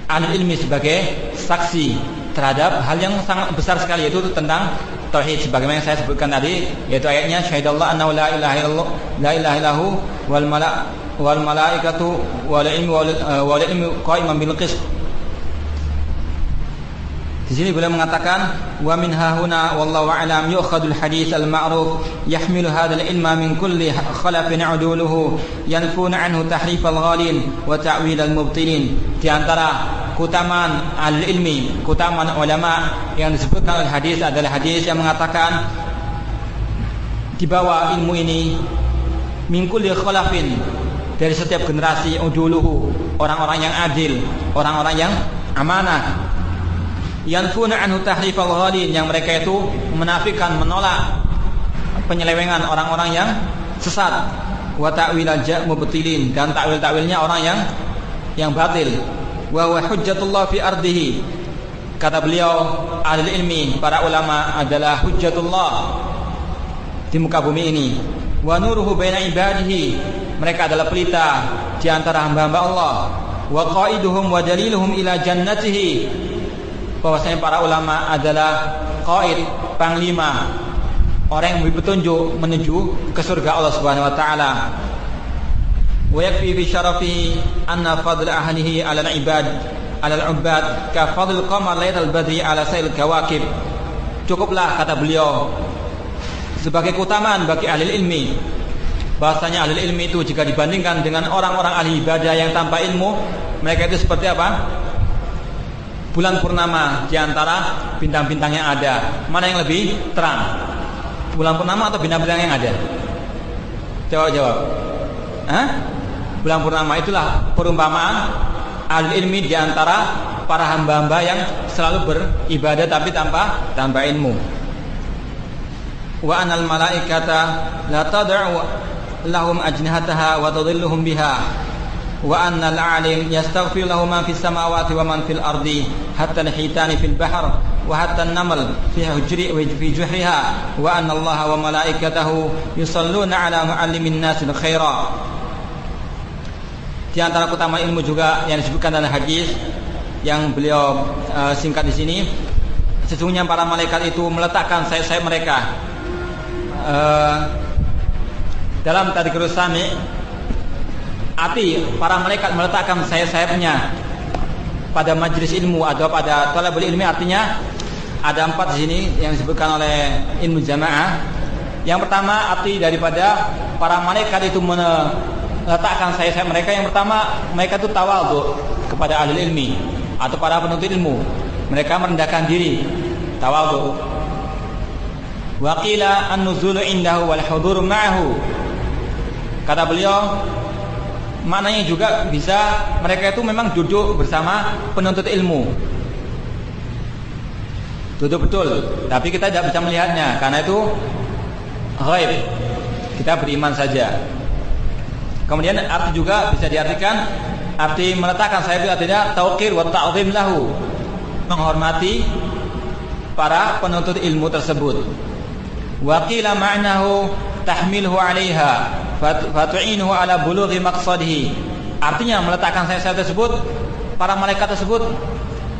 ahli ilmi sebagai saksi terhadap hal yang sangat besar sekali, yaitu tentang tauhid, sebagaimana yang saya sebutkan tadi, yaitu ayatnya syahidallahu annahu la ilaha illallah la ilaha illahu wal malaikatu wal ilmu qa'iman bil qist. Di sini beliau mengatakan wa min hahuna wallahu a'lam yu'khadul hadits al ma'ruf yahmilu hadzal ilma min kulli khalafin uduluhu yanfuna anhu tahrif al ghalin wa ta'wil al mubtilin. Di antara keutamaan al ilmi, keutamaan ulama yang disebutkan oleh hadis adalah hadis yang mengatakan di bawah ilmu ini min kulli khalafin, dari setiap generasi uduluhu, orang-orang yang adil, orang-orang yang amanah, yanfuna anhu tahrifal ghalin, yang mereka itu menafikan, menolak penyelewengan orang-orang yang sesat, wa ta'wilal mubtilin, dan takwil-takwilnya orang yang batil. Wa huwa hujjatullah fi ardihi, kata beliau ahli ilmi, para ulama adalah hujjatullah di muka bumi ini. Wa nuruhu baina ibadihi, mereka adalah pelita di antara hamba-hamba Allah. Wa qaiduhum wa daliluhum ila jannatihi, bahwasanya para ulama adalah qaid, panglima, orang yang memberi petunjuk menuju ke surga Allah Subhanahu wa taala. Wa yakfi bi syarafihi anna fadl ahlihi 'ala al-ibad 'ala al-'ubbad ka fadl qamar lailatul badri 'ala sail kawakib. Cukuplah, kata beliau, sebagai keutamaan bagi ahli ilmi bahwasanya ahli ilmi itu jika dibandingkan dengan orang-orang ahli ibadah yang tanpa ilmu, mereka itu seperti apa? Bulan purnama di antara bintang-bintang yang ada. Mana yang lebih terang? Bulan purnama atau bintang-bintang yang ada? Jawab. Bulan purnama. Itulah perumpamaan ahli ilmi di antara para hamba-hamba yang selalu beribadah tapi tanpa ilmu. Wa anal malaikata la tad'u lahum ajnihataha wa tadhilluhum biha wa annal alim yastaghfir lahu man fis samawati wa man fil ardi hatta al-hitani fil bahr wa hatta an-naml fi hujri wa fi juhriha wa anna allaha wa malaikatahu yusalluna ala muallimin nasil khaira. Di antara keutamaan ilmu juga yang disebutkan dalam hadis yang beliau singkat di sini, sesungguhnya para malaikat itu meletakkan sayap-sayap mereka dalam tadhkirus sami, arti para malaikat meletakkan sayap-sayapnya pada majlis ilmu atau pada thalabul ilmi. Artinya ada 4 di sini yang disebutkan oleh ilmu jamaah. Yang pertama, arti daripada para malaikat itu meletakkan sayap-sayap mereka, yang pertama mereka itu tawadhu kepada ahli ilmi atau para penuntut ilmu. Mereka merendahkan diri, tawadhu. Wa qila an-nuzulu indahu wal hudur ma'ahu. Kata beliau, maknanya juga bisa mereka itu memang duduk bersama penuntut ilmu. Duduk betul, tapi kita tidak bisa melihatnya karena itu ghaib. Kita beriman saja. Kemudian arti juga bisa diartikan, arti meletakkan sayap itu artinya tauqir wa ta'zim lahu, menghormati para penuntut ilmu tersebut. Wa qila ma'nahu tahmilhu 'alaiha fatu'inuhu 'ala bulughi maqsadihi. Artinya meletakkan sayap tersebut, para malaikat tersebut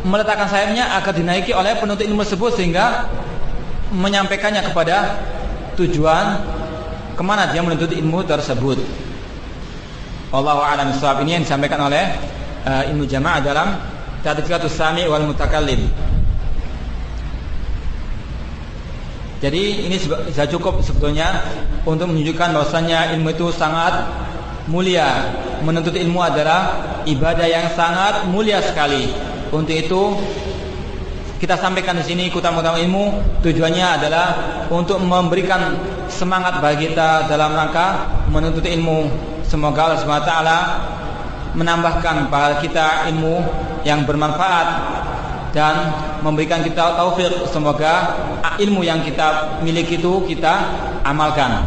meletakkan sayapnya agar dinaiki oleh penuntut ilmu tersebut sehingga menyampaikannya kepada tujuan kemana dia menuntut ilmu tersebut. Wallahu a'lam bishawab. Ini yang disampaikan oleh ilmu jamaah dalam tadhkiratus sami wal mutakallim. Jadi ini sudah cukup sebetulnya untuk menunjukkan bahwasanya ilmu itu sangat mulia. Menuntut ilmu adalah ibadah yang sangat mulia sekali. Untuk itu kita sampaikan di sini keutamaan ilmu, tujuannya adalah untuk memberikan semangat bagi kita dalam rangka menuntut ilmu. Semoga Allah Subhanahu wa taala menambahkan pada kita ilmu yang bermanfaat dan memberikan kita taufik. Semoga ilmu yang kita miliki itu kita amalkan.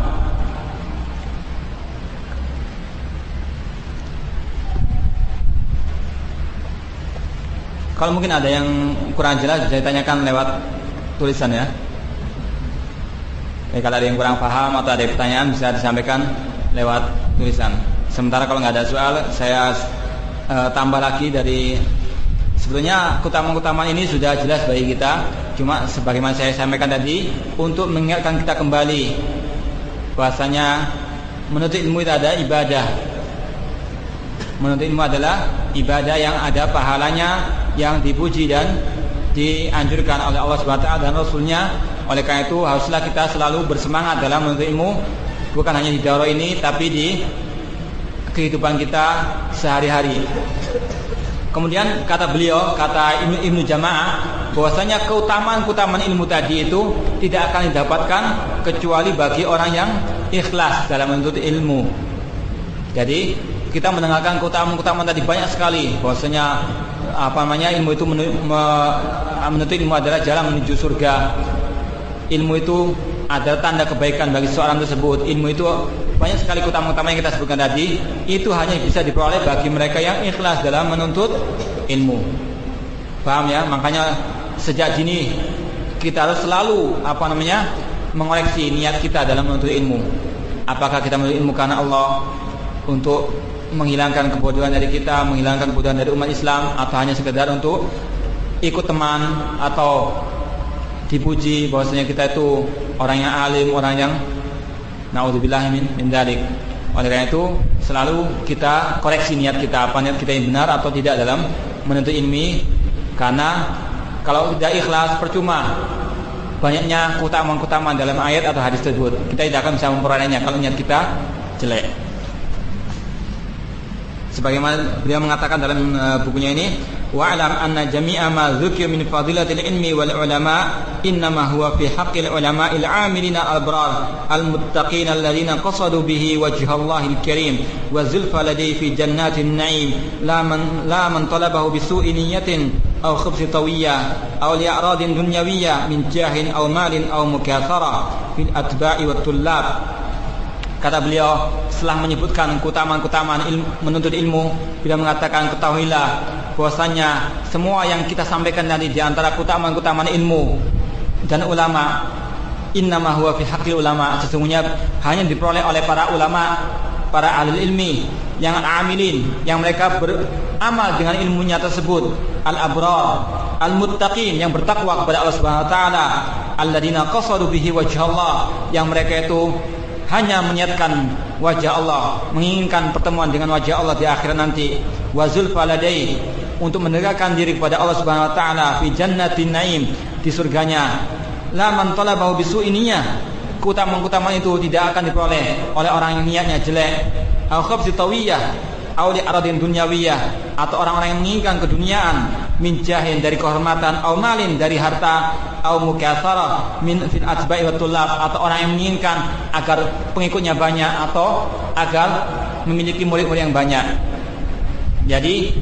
Kalau mungkin ada yang kurang jelas bisa ditanyakan lewat tulisan ya. Kalau ada yang kurang paham atau ada pertanyaan bisa disampaikan lewat tulisan. Sementara kalau nggak ada soal, saya tambah lagi dari sebetulnya keutamaan ini sudah jelas bagi kita. Cuma sebagaimana saya sampaikan tadi, untuk mengingatkan kita kembali bahwasanya menuntut ilmu itu ada ibadah. Menuntut ilmu adalah ibadah yang ada pahalanya, yang dipuji dan dianjurkan oleh Allah Subhanahu wa taala dan Rasulnya. Oleh karena itu haruslah kita selalu bersemangat dalam menuntut ilmu, bukan hanya di daurah ini tapi di kehidupan kita sehari-hari. Kemudian kata beliau, kata Ibnu Jamaah, bahwasanya keutamaan ilmu tadi itu tidak akan didapatkan kecuali bagi orang yang ikhlas dalam menuntut ilmu. Jadi kita mendengarkan keutamaan tadi banyak sekali, bahwasanya ilmu itu menuntut ilmu adalah jalan menuju surga. Ilmu itu adalah tanda kebaikan bagi seorang tersebut. Ilmu itu banyak sekali keutamaan yang kita sebutkan tadi, itu hanya bisa diperoleh bagi mereka yang ikhlas dalam menuntut ilmu. Paham ya? Makanya sejak dini kita harus selalu mengoreksi niat kita dalam menuntut ilmu. Apakah kita menuntut ilmu karena Allah untuk menghilangkan kebodohan dari kita, menghilangkan kebodohan dari umat Islam, atau hanya sekedar untuk ikut teman atau dipuji bahwasanya kita itu orang yang alim, orang yang naudzubillah min dzalik. Oleh karena itu selalu kita koreksi niat kita, apa niat kita yang benar atau tidak dalam menuntut ilmu. Karena kalau tidak ikhlas percuma banyaknya keutamaan dalam ayat atau hadis tersebut, kita tidak akan bisa memperolehnya kalau niat kita jelek. Sebagaimana beliau mengatakan dalam bukunya ini, wa'lam anna jami'a ma dzukira min fadilatil ilmi wal ulama innama huwa fi haqqil ulama'il 'amilina al-abrar al-muttaqin alladziina qasadu bihi wajhallahil karim wa zulfa ladai fi jannatin na'im la man talabahu bi su'i niyyatin aw khubsi tawiyya aw li'aradin dunyawiyya min jahin aw malin aw mukathara fil atba'i wat tullab. Kata beliau setelah menyebutkan keutamaan-keutamaan menuntut ilmu, beliau mengatakan ketahuilah bahwasanya semua yang kita sampaikan tadi di antara keutamaan-keutamaan ilmu dan ulama, innama huwa fi haqqil ulama, sesungguhnya hanya diperoleh oleh para ulama, para ahli ilmi yang amilin, yang mereka beramal dengan ilmunya tersebut, al-abrar, al-muttaqin, yang bertakwa kepada Allah Subhanahu wa taala, alladziina qasadu bihi wajhallah, yang mereka itu hanya meniatkan wajah Allah, menginginkan pertemuan dengan wajah Allah di akhirat nanti, wa zulfa ladai, untuk mendekatkan diri kepada Allah Subhanahu wa taala fi jannatin naim, di surganya. La man talabahu bisu'i niyyah, keutamaan itu tidak akan diperoleh oleh orang yang niatnya jelek, au khabsi tawiyah, au li aradin dunyawiyah, atau orang-orang yang menginginkan keduniaan, min jahin, dari kehormatan, au malin, dari harta, au mukatsarah min fil atba'i wat tullab, atau orang yang menginginkan agar pengikutnya banyak atau agar memiliki murid-murid yang banyak. Jadi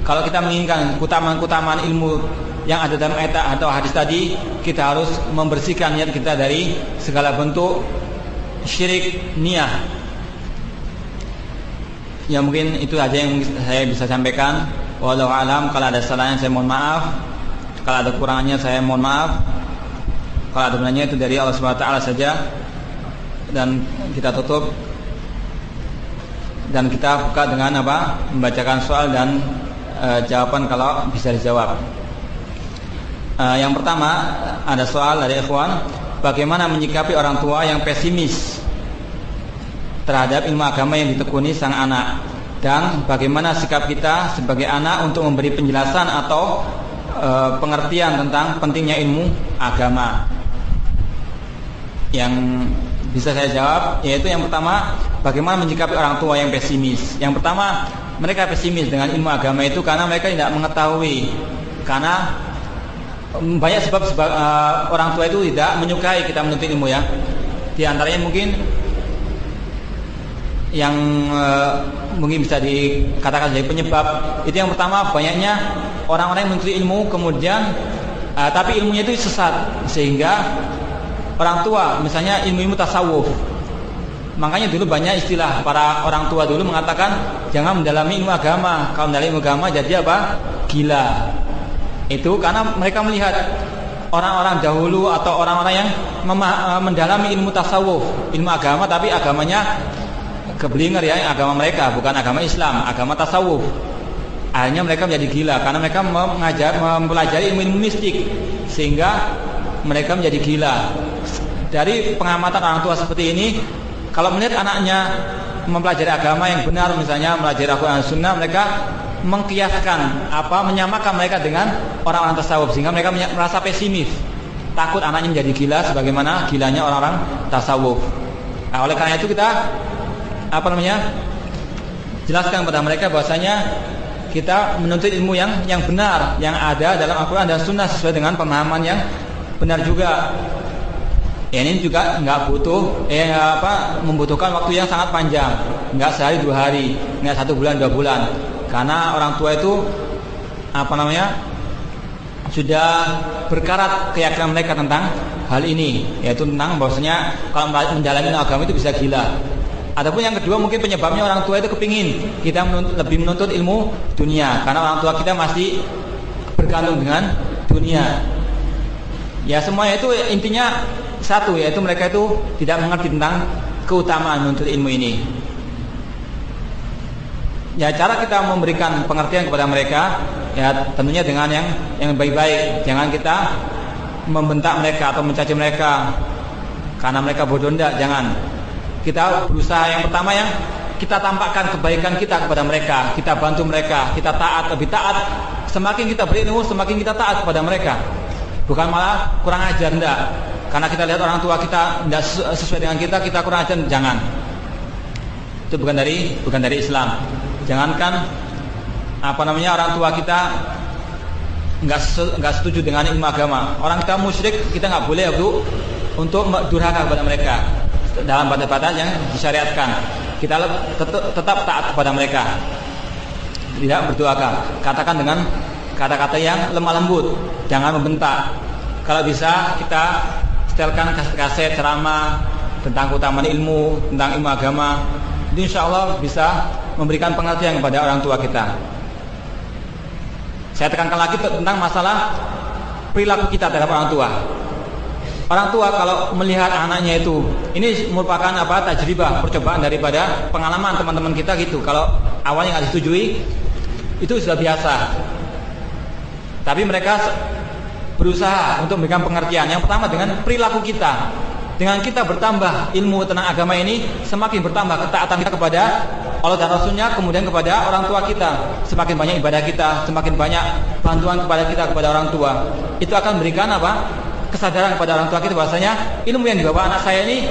kalau kita menginginkan keutamaan-keutamaan ilmu yang ada dalam ayat atau hadis tadi, kita harus membersihkan niat kita dari segala bentuk syirik niyah. Ya, mungkin itu saja yang saya bisa sampaikan. Wallahu alam. Kalau ada salahnya saya mohon maaf. Kalau ada kurangannya saya mohon maaf. Kalau ada benarnya itu dari Allah Subhanahu wa taala saja. Dan kita tutup dan kita buka dengan apa? Membacakan soal dan jawaban kalau bisa dijawab. Yang pertama ada soal dari ikhwan, bagaimana menyikapi orang tua yang pesimis terhadap ilmu agama yang ditekuni sang anak, dan bagaimana sikap kita sebagai anak untuk memberi penjelasan atau pengertian tentang pentingnya ilmu agama. Yang bisa saya jawab yaitu yang pertama, bagaimana menyikapi orang tua yang pesimis. Yang pertama, mereka pesimis dengan ilmu agama itu karena mereka tidak mengetahui, karena banyak sebab orang tua itu tidak menyukai kita menuntut ilmu ya. Di antaranya mungkin yang mungkin bisa dikatakan sebagai penyebab itu, yang pertama, banyaknya orang-orang yang menuntut ilmu kemudian tapi ilmunya itu sesat, sehingga orang tua misalnya ilmu tasawuf, makanya dulu banyak istilah para orang tua dulu mengatakan jangan mendalami ilmu agama, kalau mendalami ilmu agama jadi apa? Gila. Itu karena mereka melihat orang-orang dahulu atau orang-orang yang mendalami ilmu tasawuf, ilmu agama, tapi agamanya keblinger ya, agama mereka bukan agama Islam, agama tasawuf. Akhirnya mereka menjadi gila karena mereka mempelajari ilmu mistik, sehingga mereka menjadi gila. Dari pengamatan orang tua seperti ini, kalau melihat anaknya mempelajari agama yang benar, misalnya mempelajari Al-Quran Sunnah, mereka mengkiaskan menyamakan mereka dengan orang-orang tasawuf, sehingga mereka merasa pesimis, takut anaknya menjadi gila sebagaimana gilanya orang-orang tasawuf. Nah, oleh karena itu kita jelaskan kepada mereka bahwasanya kita menuntut ilmu yang benar, yang ada dalam Al-Quran dan Sunnah sesuai dengan pemahaman yang benar juga. Ya, ini juga nggak butuh membutuhkan waktu yang sangat panjang, nggak sehari 2 hari, nggak 1 bulan 2 bulan, karena orang tua itu sudah berkarat keyakinan mereka tentang hal ini, yaitu tentang bahwasanya kalau menjalani agama itu bisa gila. Adapun yang kedua, mungkin penyebabnya orang tua itu kepingin kita lebih menuntut ilmu dunia, karena orang tua kita masih bergantung dengan dunia. Ya, semuanya itu intinya satu, yaitu mereka itu tidak mengerti tentang keutamaan menuntut ilmu ini. Ya, cara kita memberikan pengertian kepada mereka ya tentunya dengan yang baik-baik. Jangan kita membentak mereka atau mencaci mereka karena mereka bodoh, jangan. Kita berusaha, yang pertama yang kita tampakkan kebaikan kita kepada mereka, kita bantu mereka, kita taat, lebih taat. Semakin kita berilmu, semakin kita taat kepada mereka. Bukan malah kurang ajar, enggak. Karena kita lihat orang tua kita tidak sesuai dengan kita kurang ajar, jangan. Itu bukan dari Islam. Jangankan orang tua kita nggak setuju dengan ilmu agama. Orang kita musyrik, kita nggak boleh untuk durhaka kepada mereka dalam batas-batas yang disyariatkan. Kita tetap taat kepada mereka, tidak berdurhaka. Katakan dengan kata-kata yang lemah lembut, jangan membentak. Kalau bisa kita setelkan kaset ceramah tentang keutamaan ilmu, tentang ilmu agama. Itu insya Allah bisa memberikan pengertian kepada orang tua kita. Saya tekankan lagi tentang masalah perilaku kita terhadap orang tua. Orang tua kalau melihat anaknya itu, ini merupakan tajribah, percobaan daripada pengalaman teman-teman kita gitu. Kalau awalnya nggak disetujui, itu sudah biasa. Tapi mereka berusaha untuk memberikan pengertian. Yang pertama dengan perilaku kita. Dengan kita bertambah ilmu tentang agama ini, semakin bertambah ketaatan kita kepada Allah dan Rasulnya, kemudian kepada orang tua kita. Semakin banyak ibadah kita, semakin banyak bantuan kepada orang tua. Itu akan memberikan kesadaran kepada orang tua kita bahwasanya ilmu yang dibawa anak saya ini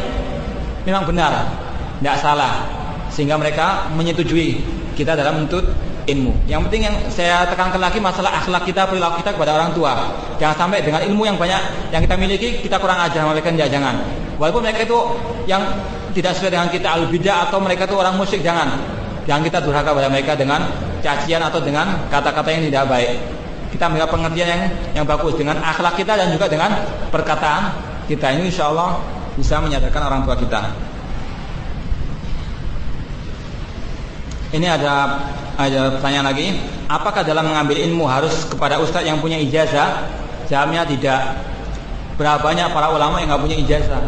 memang benar, tidak salah. Sehingga mereka menyetujui kita dalam menuntut ilmu. Yang penting yang saya tekankan lagi masalah akhlak kita, perilaku kita kepada orang tua. Jangan sampai dengan ilmu yang banyak yang kita miliki kita kurang ajar mereka, jangan. Walaupun mereka itu yang tidak sesuai dengan kita al-bidah atau mereka itu orang musyrik, jangan kita durhaka kepada mereka dengan cacian atau dengan kata-kata yang tidak baik. Kita memberikan pengertian yang bagus dengan akhlak kita dan juga dengan perkataan kita. Ini insya Allah bisa menyadarkan orang tua kita. Ini ada pertanyaan lagi. Apakah dalam mengambil ilmu harus kepada ustadz yang punya ijazah? Jawabnya tidak. Berapa banyak para ulama yang nggak punya ijazah?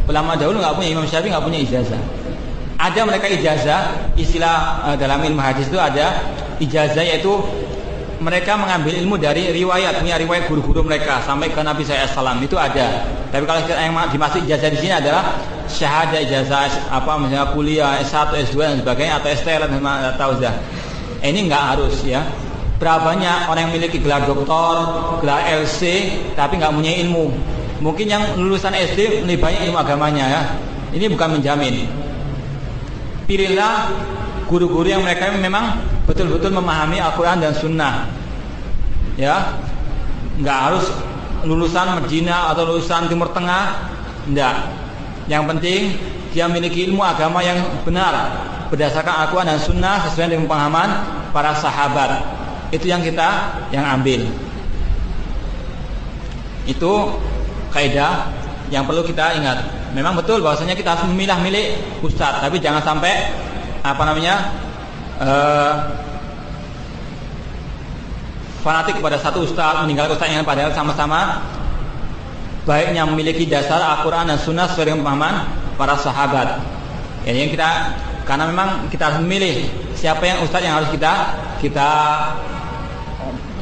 Ulama dahulu nggak punya, Imam Syafi'i nggak punya ijazah. Ada mereka ijazah, istilah dalam ilmu hadis itu ada ijazah, yaitu mereka mengambil ilmu dari riwayat, punya riwayat guru-guru mereka sampai ke Nabi SAW, itu ada. Tapi kalau yang dimaksud ijazah di sini adalah syahadah, ijazah misalnya kuliah S1, S2 dan sebagainya, atau STL dan tauzah. Ini nggak harus ya. Berapa banyak orang yang memiliki gelar doktor, gelar LC, tapi nggak punya ilmu. Mungkin yang lulusan SD lebih banyak ilmu agamanya ya. Ini bukan menjamin. Pilihlah guru-guru yang mereka memang betul-betul memahami Al-Quran dan Sunnah. Ya, nggak harus lulusan Medina atau lulusan Timur Tengah, enggak. Yang penting dia memiliki ilmu agama yang benar berdasarkan Al-Quran dan Sunnah sesuai dengan pemahaman para sahabat. Itu yang kita ambil. Itu kaidah yang perlu kita ingat. Memang betul bahwasanya kita harus memilah-milih ustadz, tapi jangan sampai fanatik kepada satu ustadz, meninggalkan ustadz yang padahal sama-sama baiknya memiliki dasar Al-Quran dan Sunnah sesuai dengan pemahaman para sahabat. Jadi karena memang kita harus memilih siapa yang ustadz yang harus kita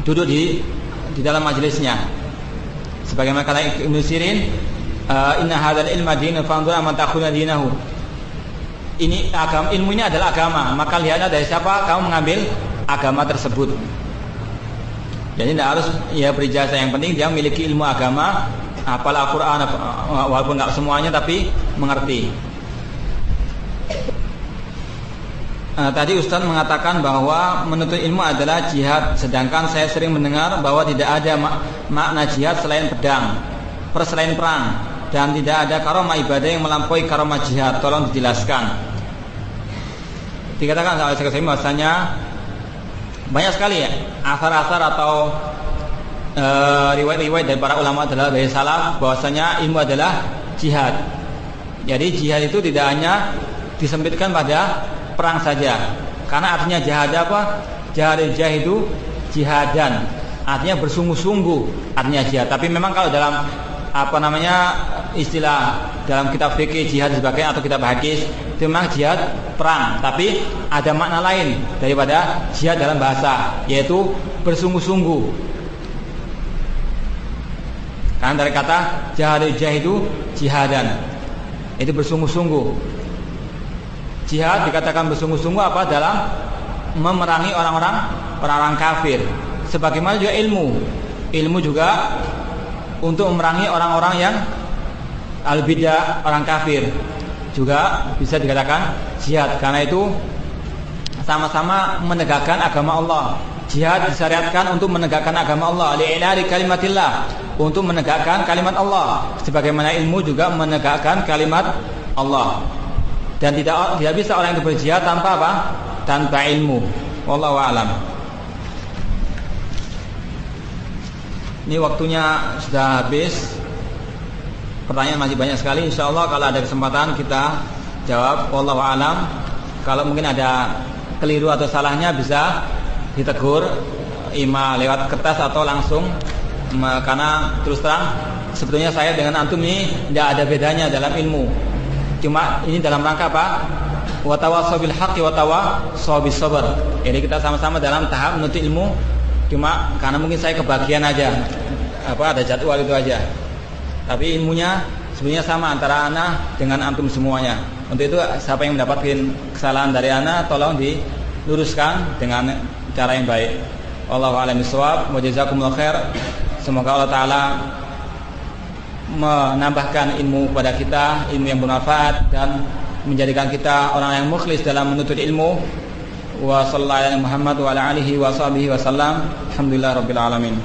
duduk di dalam majelisnya. Sebagaimana kata Ibnu Sirin, inna hadzal ilma dinun fanzur man takhuna dinahu. Ini agama, ilmu ini adalah agama, maka lihatlah dari siapa kamu mengambil agama tersebut. Jadi tidak harus berijazah, yang penting dia memiliki ilmu agama, hafal Al-Quran walaupun tidak semuanya tapi mengerti. Tadi Ustaz mengatakan bahwa menuntut ilmu adalah jihad, sedangkan saya sering mendengar bahwa tidak ada makna jihad selain pedang, selain perang, dan tidak ada karomah ibadah yang melampaui karomah jihad. Tolong dijelaskan. Dikatakan oleh Syekh Utsaimin bahwasanya banyak sekali ya asar-asar atau riwayat-riwayat dari para ulama adalah dari salaf bahwasanya ilmu adalah jihad. Jadi jihad itu tidak hanya disempitkan pada perang saja, karena artinya jihad apa? Jahidu jihadan, artinya bersungguh-sungguh, artinya jihad. Tapi memang kalau dalam istilah dalam kitab fikih jihad sebagai atau kitab hadis itu memang jihad perang, tapi ada makna lain daripada jihad dalam bahasa, yaitu bersungguh-sungguh. Karena dari kata jahidu jihadan, itu bersungguh-sungguh. Jihad dikatakan bersungguh-sungguh dalam memerangi orang-orang kafir. Sebagaimana juga ilmu juga untuk memerangi orang-orang yang al-bidah, orang kafir. juga bisa dikatakan jihad, karena itu sama-sama menegakkan agama Allah. Jihad disyariatkan untuk menegakkan agama Allah, li'ilari kalimatillah, untuk menegakkan kalimat Allah, sebagaimana ilmu juga menegakkan kalimat Allah. Dan tidak bisa orang itu berjihad tanpa apa? Tanpa ilmu. Wallahu a'lam. Ini waktunya sudah habis. Pertanyaan masih banyak sekali. Insyaallah kalau ada kesempatan kita jawab. Wallahu a'lam. Kalau mungkin ada keliru atau salahnya bisa ditegur, ima lewat kertas atau langsung, karena terus terang sebetulnya saya dengan antum ini tidak ada bedanya dalam ilmu, cuma ini dalam rangka apa? Wa tawassaw bil haqqi wa tawassaw bis sabr. Jadi kita sama-sama dalam tahap menuntut ilmu, cuma karena mungkin saya kebagian aja, ada jadwal itu aja. Tapi ilmunya sebenarnya sama antara ana dengan antum semuanya. Untuk itu siapa yang mendapatkan kesalahan dari ana tolong diluruskan dengan cara yang baik. Wallahu a'lam bishawab. Wa jazakumullahu khair. Semoga Allah taala menambahkan ilmu kepada kita, ilmu yang bermanfaat, dan menjadikan kita orang yang mukhlis dalam menuntut ilmu. Wa sallallahu alaihi Muhammad wa ala alihi wa sahbihi wa sallam. Alhamdulillah rabbil alamin.